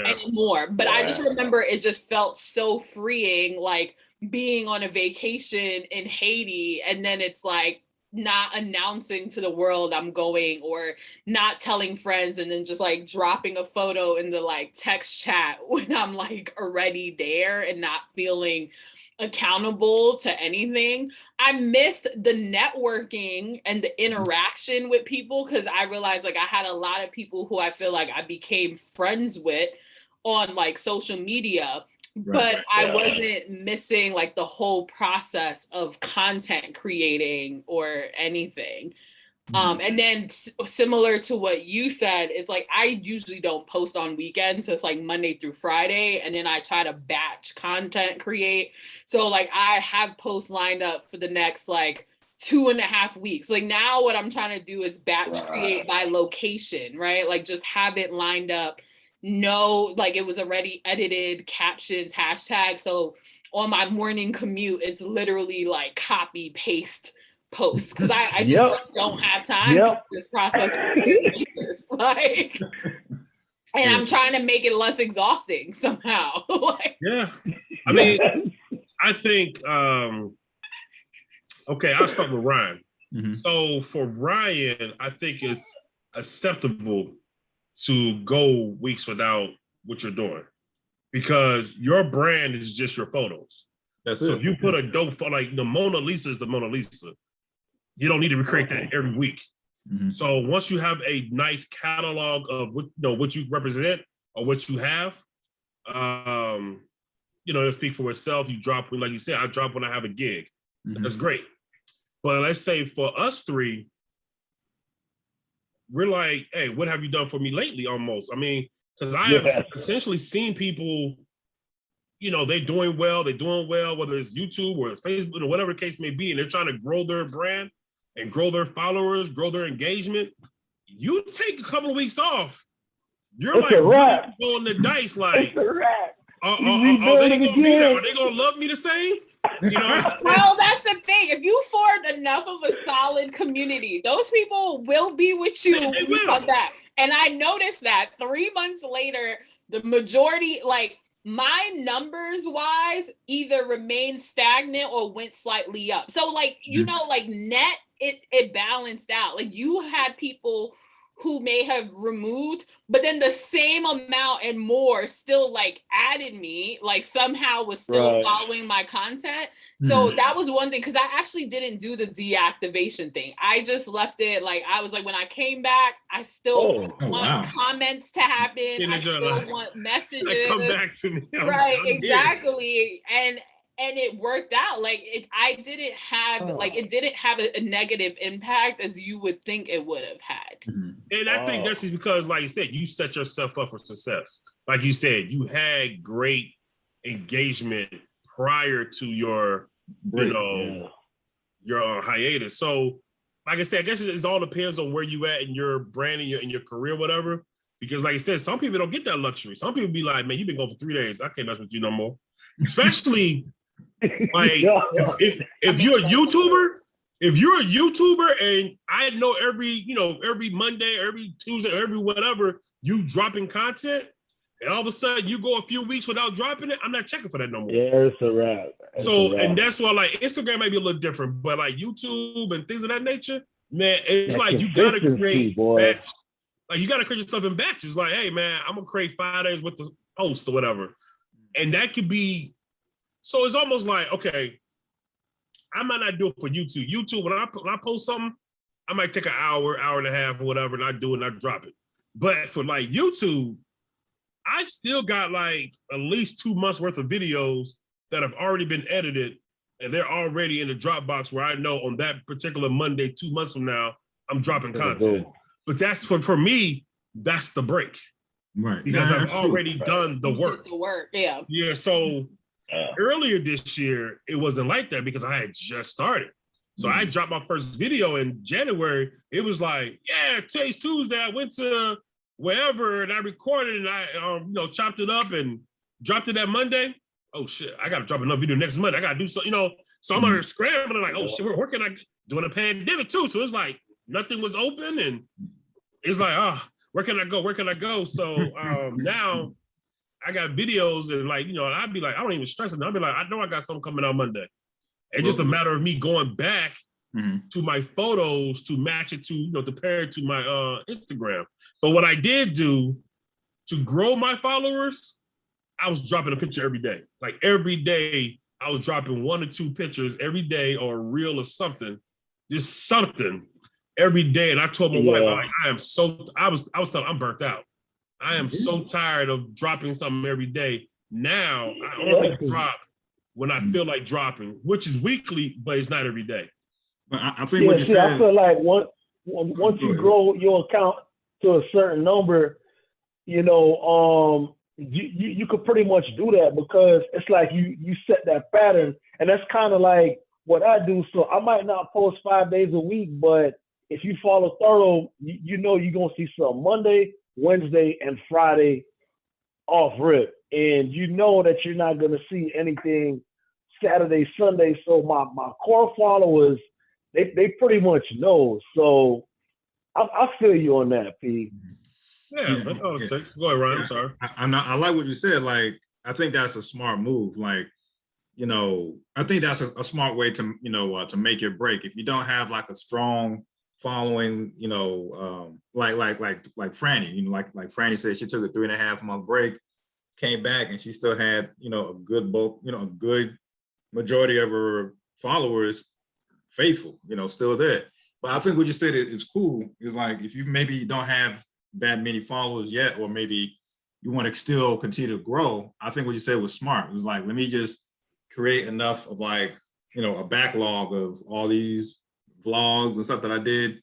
anymore. But I just remember it just felt so freeing, like being on a vacation in Haiti, and then it's like not announcing to the world I'm going, or not telling friends, and then just like dropping a photo in the like text chat when I'm like already there and not feeling accountable to anything. I missed the networking and the interaction with people because I realized like I had a lot of people who I feel like I became friends with on like social media. But I wasn't missing like the whole process of content creating or anything. And then similar to what you said, is like I usually don't post on weekends. So it's like Monday through Friday, and then I try to batch content create. So like I have posts lined up for the next like 2.5 weeks. Like now what I'm trying to do is batch create by location, right? Like just have it lined up. No, like it was already edited, captions, hashtags. So on my morning commute, it's literally like copy paste posts because I just don't have time to do this process. Like, and I'm trying to make it less exhausting somehow. Like, I mean, I think okay, I'll start with Ryan. So for Ryan, I think it's acceptable to go weeks without what you're doing because your brand is just your photos. That's it. So if you put a dope photo, like the Mona Lisa is the Mona Lisa, you don't need to recreate that every week. So once you have a nice catalog of what you represent or what you have, it'll speak for itself. You drop, like you said, I drop when I have a gig. That's great. But let's say for us three, we're like, hey, what have you done for me lately? Almost. I mean, because I have essentially seen people, they're doing well, whether it's YouTube or it's Facebook or whatever the case may be, and they're trying to grow their brand and grow their followers, grow their engagement. You take a couple of weeks off, you're like rolling the dice, like, are they gonna be there? Are they gonna love me the same? Well, that's the thing. If you formed enough of a solid community, those people will be with you when you come back. And I noticed that 3 months later, the majority, like my numbers wise, either remained stagnant or went slightly up. So like, like net, it balanced out. Like you had people who may have removed, but then the same amount and more still like added me, like somehow was still following my content. So that was one thing, because I actually didn't do the deactivation thing. I just left it like, I was like, when I came back, I still want comments to happen. I still want messages. Like, come back to me. I'm exactly. Here. And it worked out. Like I didn't have like it didn't have a negative impact as you would think it would have had. And I think that's just because, like you said, you set yourself up for success. Like you said, you had great engagement prior to your, your hiatus. So, like I said, I guess it all depends on where you at in your brand and in your career, whatever. Because, like I said, some people don't get that luxury. Some people be like, "Man, you've been going for 3 days. I can't mess with you no more." Especially. Like if you're a YouTuber and I know every Monday, every Tuesday, every whatever, you dropping content, and all of a sudden you go a few weeks without dropping it, I'm not checking for that no more. Yeah, it's a wrap. And that's why like Instagram might be a little different, but like YouTube and things of that nature, man, it's like you gotta create batch. Like you gotta create your stuff in batches. Like, hey man, I'm gonna create 5 days with the post or whatever. And that could be. So it's almost like, okay, I might not do it for YouTube. YouTube, when I post something, I might take an hour and a half or whatever, and I do it and I drop it. But for like YouTube, I still got like at least 2 months worth of videos that have already been edited, and they're already in the Dropbox where I know on that particular Monday, 2 months from now, I'm dropping content. But that's for me, that's the break. Right. Because I've already done the work. Yeah, so earlier this year, it wasn't like that because I had just started. So I dropped my first video in January. It was like, yeah, today's Tuesday. I went to wherever and I recorded and I chopped it up and dropped it that Monday. Oh shit, I gotta drop another video next Monday. I gotta do so, so I'm scrambling like, oh shit, where can I doing a pandemic too? So it's like nothing was open and it's like, where can I go? Where can I go? So now I got videos and like, I'd be like, I don't even stress it. I'd be like, I know I got something coming out Monday. It's just a matter of me going back to my photos to match it to, to pair it to my Instagram. But what I did do to grow my followers, I was dropping a picture every day. Like every day I was dropping 1 or 2 pictures every day or a reel or something, just something every day. And I told my wife, I was telling I'm burnt out. I am so tired of dropping something every day. Now I only drop when I feel like dropping, which is weekly, but it's not every day. But I think what you said, I feel like once you grow your account to a certain number, you could pretty much do that because it's like you set that pattern, and that's kind of like what I do. So I might not post 5 days a week, but if you follow Thurro, you're gonna see some Monday, Wednesday, and Friday off rip, and you know that you're not gonna see anything Saturday, Sunday. So my core followers, they pretty much know. So I feel you on that, P. Yeah, that's all it takes. Go ahead, Ryan. I'm sorry. I like what you said. Like, I think that's a smart move. Like, I think that's a smart way to, to make your break. If you don't have like a strong following, like Franny, like Franny said, she took a 3.5 month break, came back, and she still had, a good bulk, a good majority of her followers faithful, still there. But I think what you said is cool. Is like, if you maybe don't have that many followers yet, or maybe you want to still continue to grow, I think what you said was smart. It was like, let me just create enough of like, a backlog of all these vlogs and stuff that I did.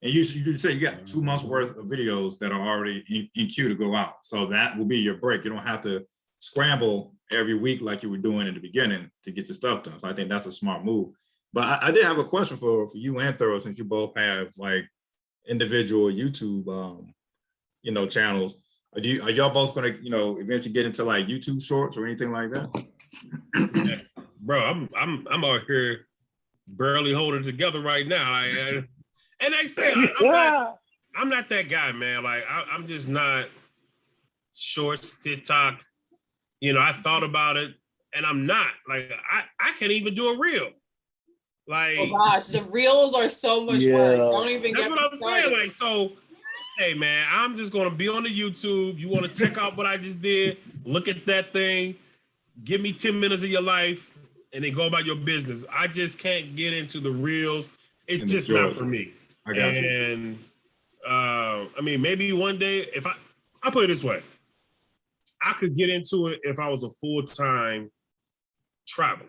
And you say you got 2 months worth of videos that are already in queue to go out. So that will be your break. You don't have to scramble every week like you were doing in the beginning to get your stuff done. So I think that's a smart move. But I did have a question for you and Thurro, since you both have like individual YouTube channels. Are y'all both gonna, eventually get into like YouTube shorts or anything like that? Yeah. Bro, I'm out here barely holding it together right now. And I say I'm not that guy, man. Like I'm just not shorts, TikTok. I thought about it, and I'm not. Like I can't even do a reel. Like, oh gosh, the reels are so much work. Don't even that's get what I'm saying. Like, so Hey man, I'm just gonna be on the YouTube. You want to check out what I just did? Look at that thing. Give me 10 minutes of your life, and then go about your business. I just can't get into the reels. It's just not for me. I got you. And I mean, maybe one day, if I put it this way, I could get into it if I was a full-time traveler.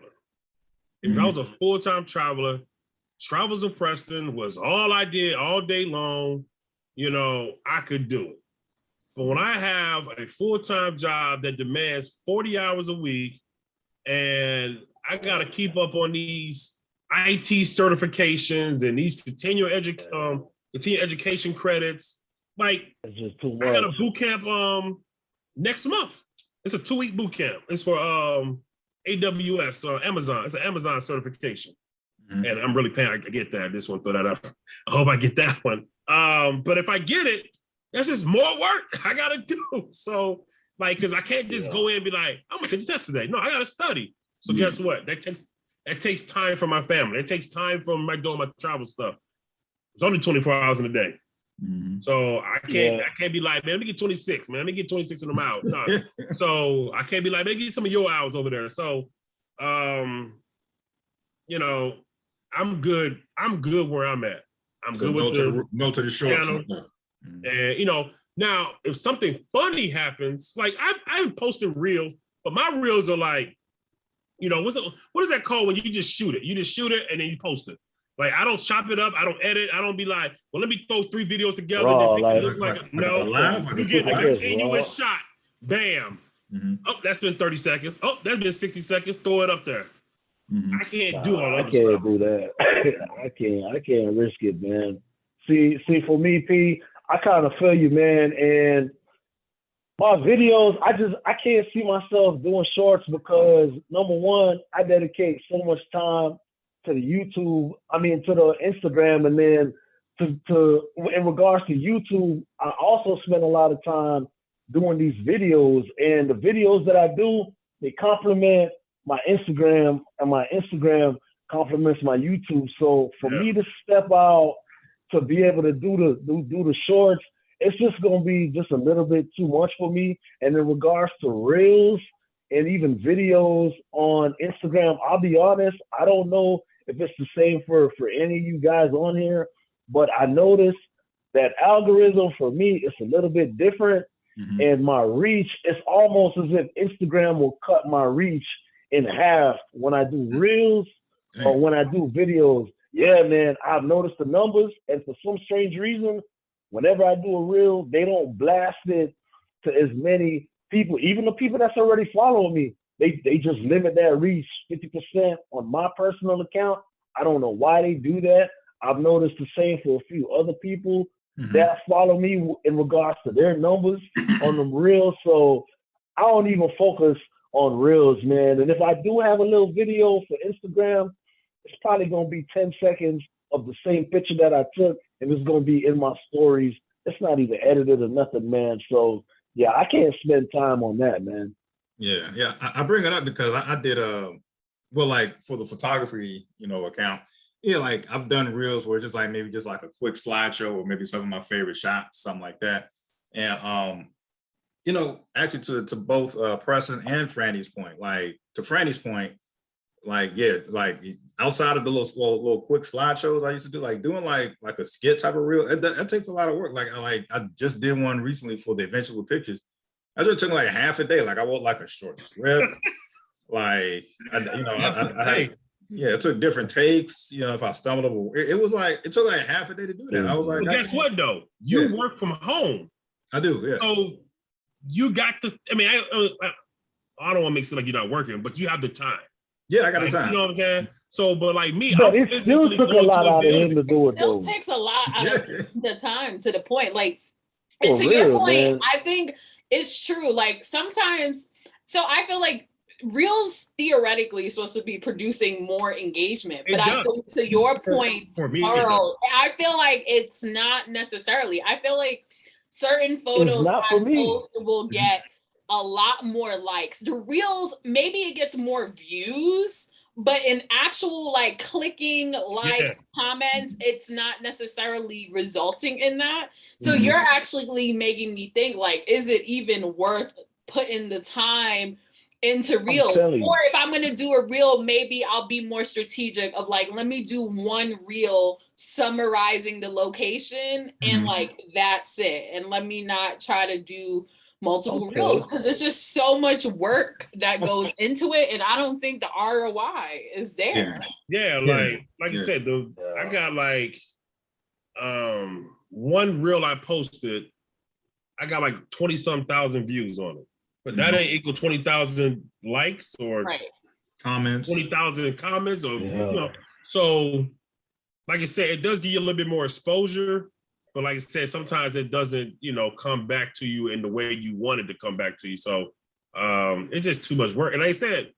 If I was a full-time traveler, Travels in Preston was all I did all day long. You know, I could do it. But when I have a full-time job that demands 40 hours a week, and I got to keep up on these IT certifications and these continuing education credits, like It's just too much. I got a boot camp next month. It's a 2-week boot camp. It's for AWS or Amazon. It's an Amazon certification. And I'm really paying. I get that. I just want to throw that up. I hope I get that one. But if I get it, that's just more work I gotta do. So, like, because I can't just go in and be like, I'm gonna take the test today. No, I gotta study. So guess what? That takes time from my family. It takes time from doing my travel stuff. It's only 24 hours in a day. So I can't be like, man, let me get 26, man. Let me get 26 of them out. No. So I can't be like, man, get some of your hours over there. So you know, I'm good where I'm at. I'm good with the shorts. And you know, now if something funny happens, like I've posted reels, but my reels are like, you know, what is that called when you just shoot it? You just shoot it and then you post it. Like I don't chop it up, I don't edit, I don't be like, well, let me throw 3 videos together. Raw, and it look like no, you get a continuous shot. Bam. Oh, that's been 30 seconds. Oh, that's been 60 seconds. Throw it up there. I can't do all that. I can't do that. I can't risk it, man. See, for me, P, I kind of feel you, man. And my videos, I can't see myself doing shorts because number one, I dedicate so much time to the YouTube, to the Instagram, and then to in regards to YouTube, I also spend a lot of time doing these videos, and the videos that I do, they complement my Instagram, and my Instagram complements my YouTube. So for me to step out to be able to do the shorts, it's just gonna be just a little bit too much for me. And in regards to reels and even videos on Instagram, I'll be honest, I don't know if it's the same for any of you guys on here, but I noticed that algorithm for me is a little bit different. And my reach, it's almost as if Instagram will cut my reach in half when I do reels or when I do videos. Yeah, man, I've noticed the numbers, and for some strange reason, whenever I do a reel, they don't blast it to as many people. Even the people that's already following me, they just limit that reach 50% on my personal account. I don't know why they do that. I've noticed the same for a few other people that follow me in regards to their numbers on the reels. So I don't even focus on reels, man. And if I do have a little video for Instagram, it's probably going to be 10 seconds of the same picture that I took, and it's going to be in my stories. It's not even edited or nothing, man. So yeah, I can't spend time on that, man. Yeah. I bring it up because I did like for the photography, account. Yeah, like I've done reels where it's just like maybe just like a quick slideshow or maybe some of my favorite shots, something like that. And actually to both Preston and Franny's point, like to Franny's point, like outside of the little quick slideshows I used to do, like doing like a skit type of reel, that takes a lot of work. Like I just did one recently for the Adventure with Pictures. I just took like half a day. Like I wrote like a short script. Like it took different takes. If I stumbled over, it took like half a day to do that. I was like, well, guess what though? You work from home. I do, yeah. So you got the. I mean, I don't want to make it sound like you're not working, but you have the time. Yeah, I got the time. You know what I'm saying? So, but like me, but it still took a lot out of him to do it. It still takes a lot out of the time, to the point. Like, and to your point, man. I think it's true. Like sometimes, so I feel like reels theoretically is supposed to be producing more engagement, but I think to your point, Thurro, I feel like it's not necessarily. I feel like certain photos I post will get a lot more likes. The reels, maybe it gets more views, but in actual like clicking likes, comments, it's not necessarily resulting in that. So you're actually making me think like, is it even worth putting the time into reels? Or if I'm going to do a reel, maybe I'll be more strategic of like, let me do one reel summarizing the location and like, that's it. And let me not try to do multiple reels, because it's just so much work that goes into it, and I don't think the ROI is there. Like you said, I got like one reel I posted, I got like 20-some thousand views on it, but that ain't equal 20,000 likes or comments, 20,000 comments, or you know. So like I said, it does give you a little bit more exposure. But like I said, sometimes it doesn't, you know, come back to you in the way you wanted to come back to you. So it's just too much work. And like I said,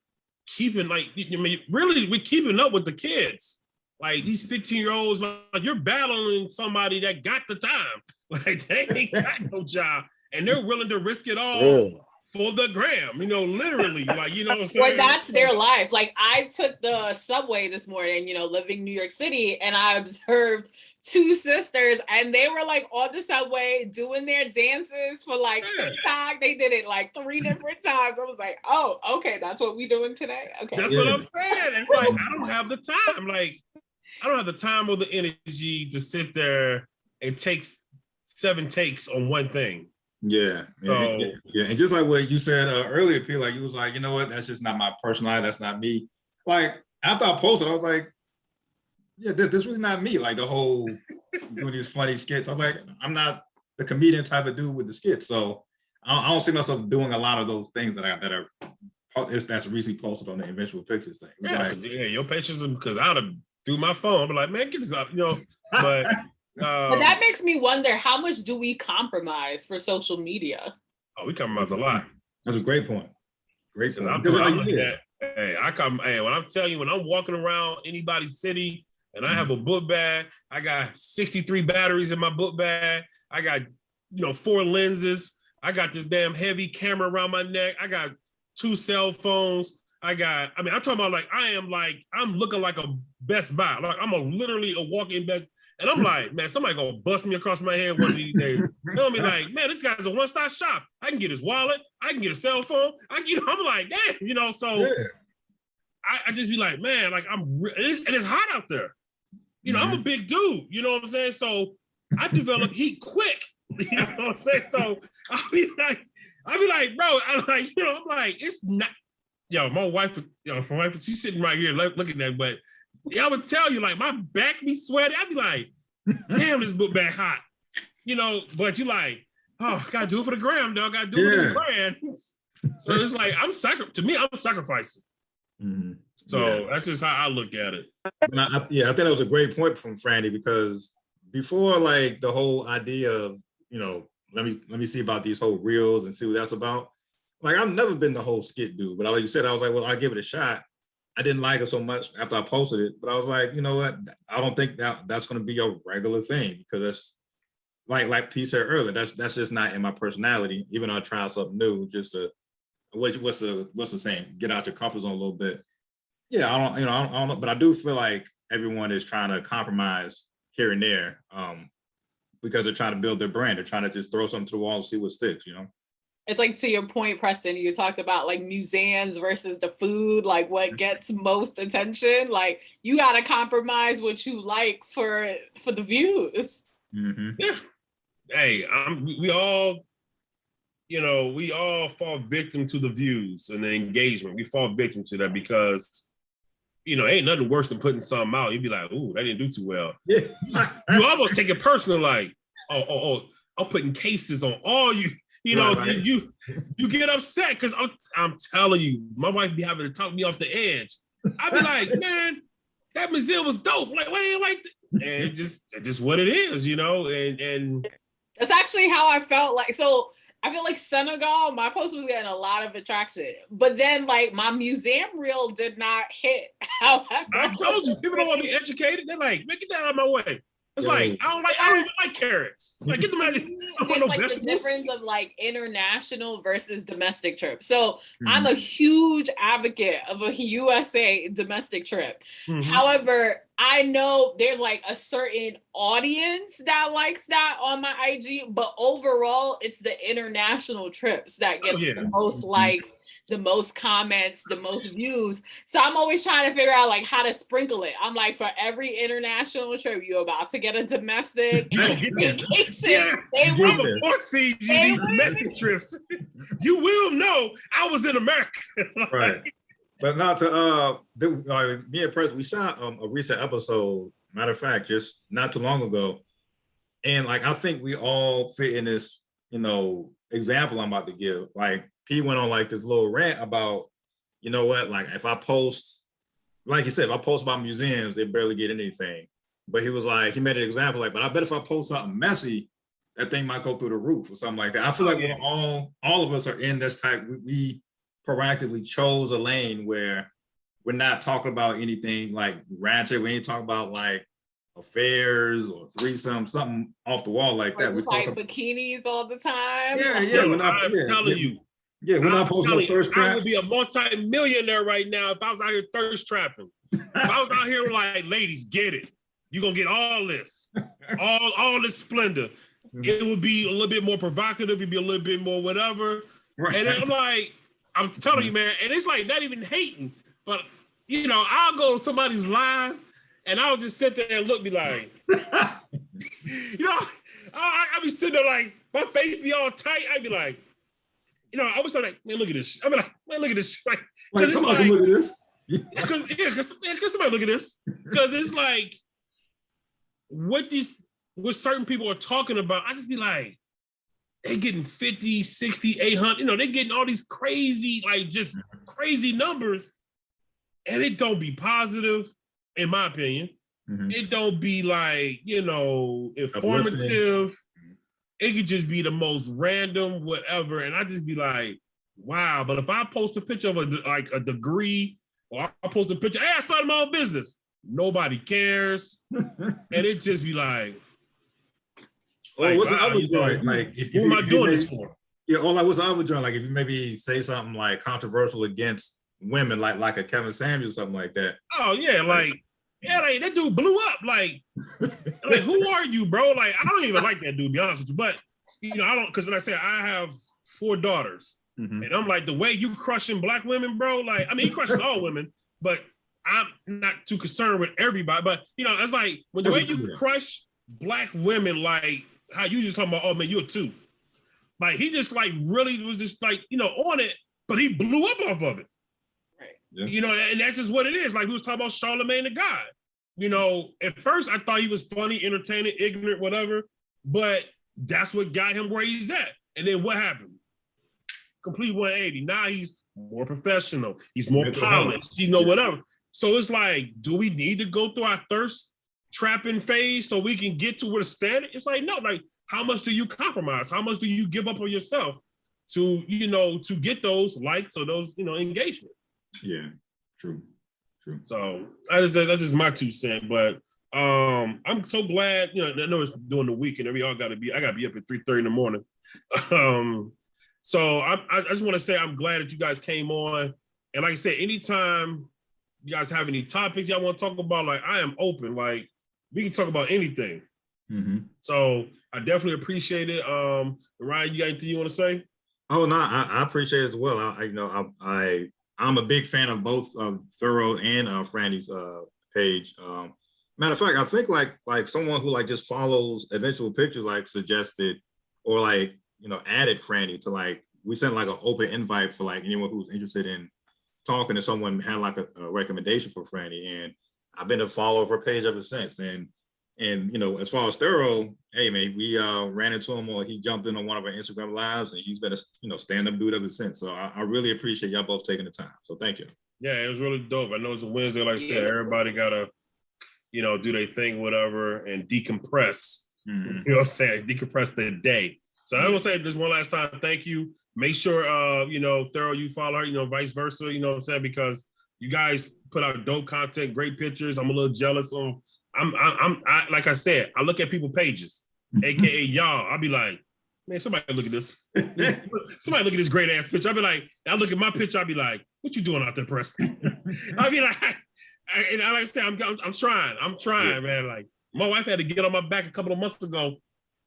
keeping like, I mean, really, we're keeping up with the kids. Like these 15-year-olds, like you're battling somebody that got the time. Like they ain't got no job, and they're willing to risk it all for the gram. You know, literally, like, you know, or that's their life. Like I took the subway this morning, you know, living in New York City, and I observed two sisters, and they were like on the subway doing their dances for like TikTok. They did it like 3 different times. I was like, oh, okay, that's what we doing today. Okay, that's what I'm saying. It's like I don't have the time. Like I don't have the time or the energy to sit there and take 7 takes on one thing. And just like what you said earlier, P, like you was like, you know what, that's just not my personal life, that's not me. Like after I posted, I was like, yeah, this really not me. Like the whole doing these funny skits. I'm like, I'm not the comedian type of dude with the skits. So I don't see myself doing a lot of those things that's recently posted on the eventual pictures thing. Your patience, because I'd have threw my phone, but like, man, get this up, you know. But but that makes me wonder, how much do we compromise for social media? Oh, we compromise a lot. That's a great point. Great point. When I'm telling you, when I'm walking around anybody's city and I have a book bag, I got 63 batteries in my book bag. I got, 4 lenses. I got this damn heavy camera around my neck. I got 2 cell phones. I'm talking about I'm looking like a Best Buy. Like literally a walk-in Best. And I'm like, man, somebody gonna bust me across my head one of these days. You know what I mean? Like, man, this guy's a one-stop shop. I can get his wallet. I can get a cell phone. I'm like, damn, so I just be like, man, like and it's hot out there. I'm a big dude, you know what I'm saying? So I develop heat quick. You know what I'm saying? So I'll be like, bro, I'm like, it's not, my wife, she's sitting right here looking at it, but I would tell you, like, my back be sweaty. I'd be like, damn, this book bag hot. But you like, oh, gotta do it for the gram, dog. Gotta do it for the brand. So it's like, I'm sacrificing. Mm-hmm. So that's just how I look at it. I think that was a great point from Franny, because before, like, the whole idea of, let me see about these whole reels and see what that's about. Like, I've never been the whole skit dude, but like you said, I was like, well, I'll give it a shot. I didn't like it so much after I posted it, but I was like, you know what? I don't think that's going to be a regular thing, because that's like P said earlier, that's just not in my personality. Even though I try something new, just to what's the saying? Get out your comfort zone a little bit. Yeah, I don't know, but I do feel like everyone is trying to compromise here and there, because they're trying to build their brand. They're trying to just throw something to the wall and see what sticks. It's like, to your point, Preston, you talked about like museums versus the food, like what gets most attention. Like you got to compromise what you like for the views. Mm-hmm. Yeah. Hey, we all fall victim to the views and the engagement. We fall victim to that because, ain't nothing worse than putting something out. You'd be like, ooh, that didn't do too well. Yeah. You almost take it personal, like, oh, I'm putting cases on all you. Right. You get upset because I'm telling you, my wife be having to talk me off the edge. I be like, man, that museum was dope. Like, why do you like that? And it's just what it is, and that's actually how I felt. Like, so I feel like Senegal, my post was getting a lot of attraction, but then like my museum reel did not hit. I told you, people don't want to be educated. They're like, man, get that out of my way. It's like I don't even like carrots. Like get them out of here. It's like the difference of like international versus domestic trips. So I'm Mm-hmm. a huge advocate of a USA domestic trip. Mm-hmm. However, I know there's like a certain audience that likes that on my IG, but overall, it's the international trips that gets the most likes, the most comments, the most views. So I'm always trying to figure out like how to sprinkle it. I'm like, for every international trip, you're about to get a domestic vacation. Yeah, I'm gonna force feed you these domestic trips. You will know I was in America. Right. But not to me and Press, we shot a recent episode, matter of fact, just not too long ago. And like I think we all fit in this, example I'm about to give. Like P went on like this little rant about, you know what, like if I post, like you said, if I post about museums, they barely get anything. But he was like, he made an example, like, but I bet if I post something messy, that thing might go through the roof or something like that. I feel like we're all of us are in this type. We proactively chose a lane where we're not talking about anything like ratchet. We ain't talking about like affairs or threesome, something off the wall like that. We like bikinis all the time. Yeah. I'm telling you. Yeah, we're not posting no thirst trap. I would be a multi-millionaire right now if I was out here thirst trapping. If I was out here like, ladies, get it. You're gonna get all this, all this splendor. It would be a little bit more provocative. It'd be a little bit more whatever. Right. And I'm like, I'm telling you, man, and it's like not even hating, but I'll go to somebody's live and I'll just sit there and be like, I'll be sitting there like, my face be all tight. I'd be like, I was like, man, look at this. I'd be like, man, look at this. Like somebody can look at this. Because somebody look at this. Because it's like, what certain people are talking about, I just be like, they're getting 50, 60, 800, they're getting all these crazy, like just crazy numbers. And it don't be positive, in my opinion. Mm-hmm. It don't be like, informative. It could just be the most random, whatever. And I just be like, wow. But if I post a picture of a degree, or I post a picture, hey, I started my own business. Nobody cares. And it just be like, what's the other joint? Like, who am I doing this for? Yeah, what's the other joint? Like, if you maybe say something like controversial against women, like a Kevin Samuels, something like that. Oh yeah, like that dude blew up. Like who are you, bro? Like, I don't even like that dude, to be honest with you. But I don't, because like I said, I have 4 daughters, and I'm like, the way you crushing black women, bro. Like, I mean, he crushes all women, but I'm not too concerned with everybody. But it's like when the way you crush black women, like how you just talking about, oh man, you're 2. Like he just like really was just like, on it, but he blew up off of it. Right. Yeah. And that's just what it is. Like we was talking about Charlemagne the God. At first I thought he was funny, entertaining, ignorant, whatever, but that's what got him where he's at. And then what happened? Complete 180. Now he's more professional. He's more polished, whatever. So it's like, do we need to go through our thirst trapping phase so we can get to where the standard? It's like, no, like, how much do you compromise? How much do you give up on yourself to get those likes or those, engagement? Yeah, true. So that's just my 2 cents. But I'm so glad, I know it's during the week and I gotta be up at 3:30 in the morning. So I just want to say I'm glad that you guys came on. And like I said, anytime you guys have any topics y'all want to talk about, like I am open. Like we can talk about anything. Mm-hmm. So I definitely appreciate it. Ryan, you got anything you want to say? Oh no, I appreciate it as well. I'm a big fan of both Thurro and Franny's page. Matter of fact, I think like someone who like just follows eventual pictures like suggested or like added Franny to like, we sent like an open invite for like anyone who's interested in talking to someone, had like a recommendation for Franny, and I've been a follower of her page ever since. And as far as Thurro, hey man, we ran into him or he jumped in on one of our Instagram lives, and he's been a stand-up dude ever since. So I really appreciate y'all both taking the time. So thank you. Yeah, it was really dope. I know it's a Wednesday, like I said, everybody gotta do their thing, whatever, and decompress. Mm-hmm. You know what I'm saying? Decompress the day. So I will say this one last time, thank you. Make sure Thurro, you follow her, vice versa, you know what I'm saying? Because you guys put out dope content, great pictures. I'm a little jealous on like I said, I look at people's pages, aka y'all. I'll be like, man, somebody look at this. Somebody look at this great ass picture. I'll be like, I look at my picture. I'll be like, what you doing out there, Preston? I'll be like, and like I said, I'm trying, man. Like my wife had to get on my back a couple of months ago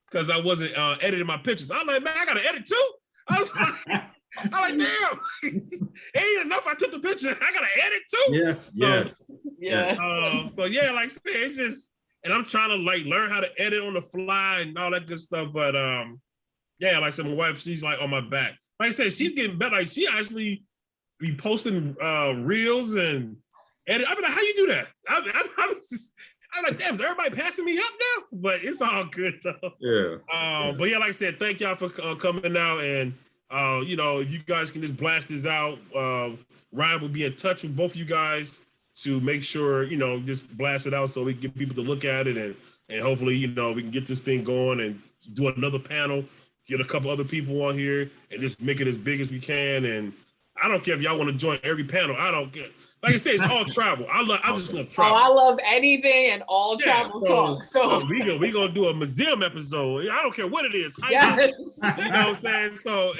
because I wasn't editing my pictures. I'm like, man, I gotta edit too. I'm like, damn, ain't enough. I took the picture. I gotta edit too. Yes. So yeah, like I said, it's just, and I'm trying to like learn how to edit on the fly and all that good stuff. But yeah, like I said, my wife, she's like on my back. Like I said, she's getting better. Like she actually be posting reels and edit. I mean, like, how you do that? I'm like, damn, is everybody passing me up now? But it's all good though. Yeah. But yeah, like I said, thank y'all for coming out, and you know, if you guys can just blast this out, Ryan will be in touch with both of you guys to make sure, you know, just blast it out so we can get people to look at it, and hopefully, you know, we can get this thing going and do another panel, get a couple other people on here, and just make it as big as we can. And I don't care if y'all want to join every panel. I don't care. Like I said, it's all travel. I just love travel. Oh, I love anything and all travel talk. So we gonna do a museum episode. I don't care what it is. yes. You know what I'm saying? So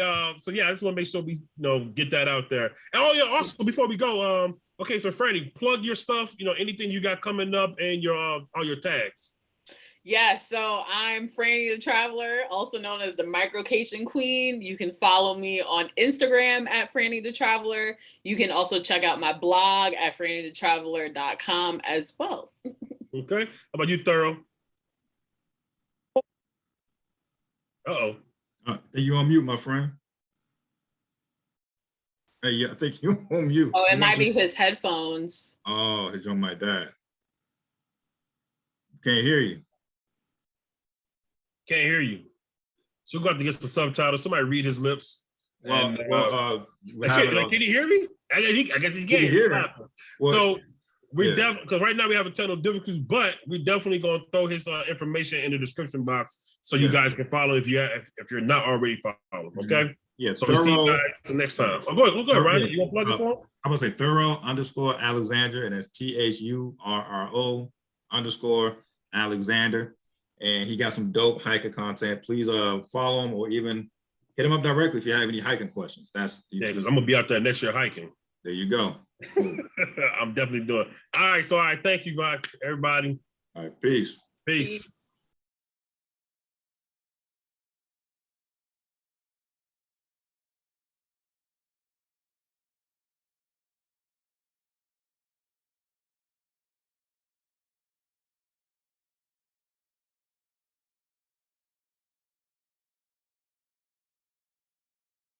yeah, I just want to make sure we, you know, get that out there. And oh yeah, also before we go, okay, so Franny, plug your stuff. You know, anything you got coming up and your all your tags. Yeah, so I'm Franny the Traveler, also known as the Micro-cation Queen. You can follow me on Instagram at Franny the Traveler. You can also check out my blog at frannythetraveler.com as well. Okay. How about you, Thurro? Uh-oh. You on mute, my friend? Hey, yeah, I think you on mute. Oh, it might be his headphones. Oh, it's on my dad. Can't hear you. Can't hear you. So we're going to have to get some subtitles. Somebody read his lips. Well, can he hear me? I guess he can. Hear me. Well, so we definitely, because right now we have a ton of difficulties, but we're definitely going to throw his information in the description box so you guys can follow if you're not already following. Okay. Yeah. So we'll see you guys the next time. Go ahead, Ryan. You want to plug it for him? I'm gonna say Thurro _Alexander, and it's THURRO_Alexander. And he got some dope hiking content. Please follow him or even hit him up directly if you have any hiking questions. Because I'm gonna be out there next year hiking. There you go. I'm definitely doing. All right, thank you, guys, everybody. All right, peace. Peace.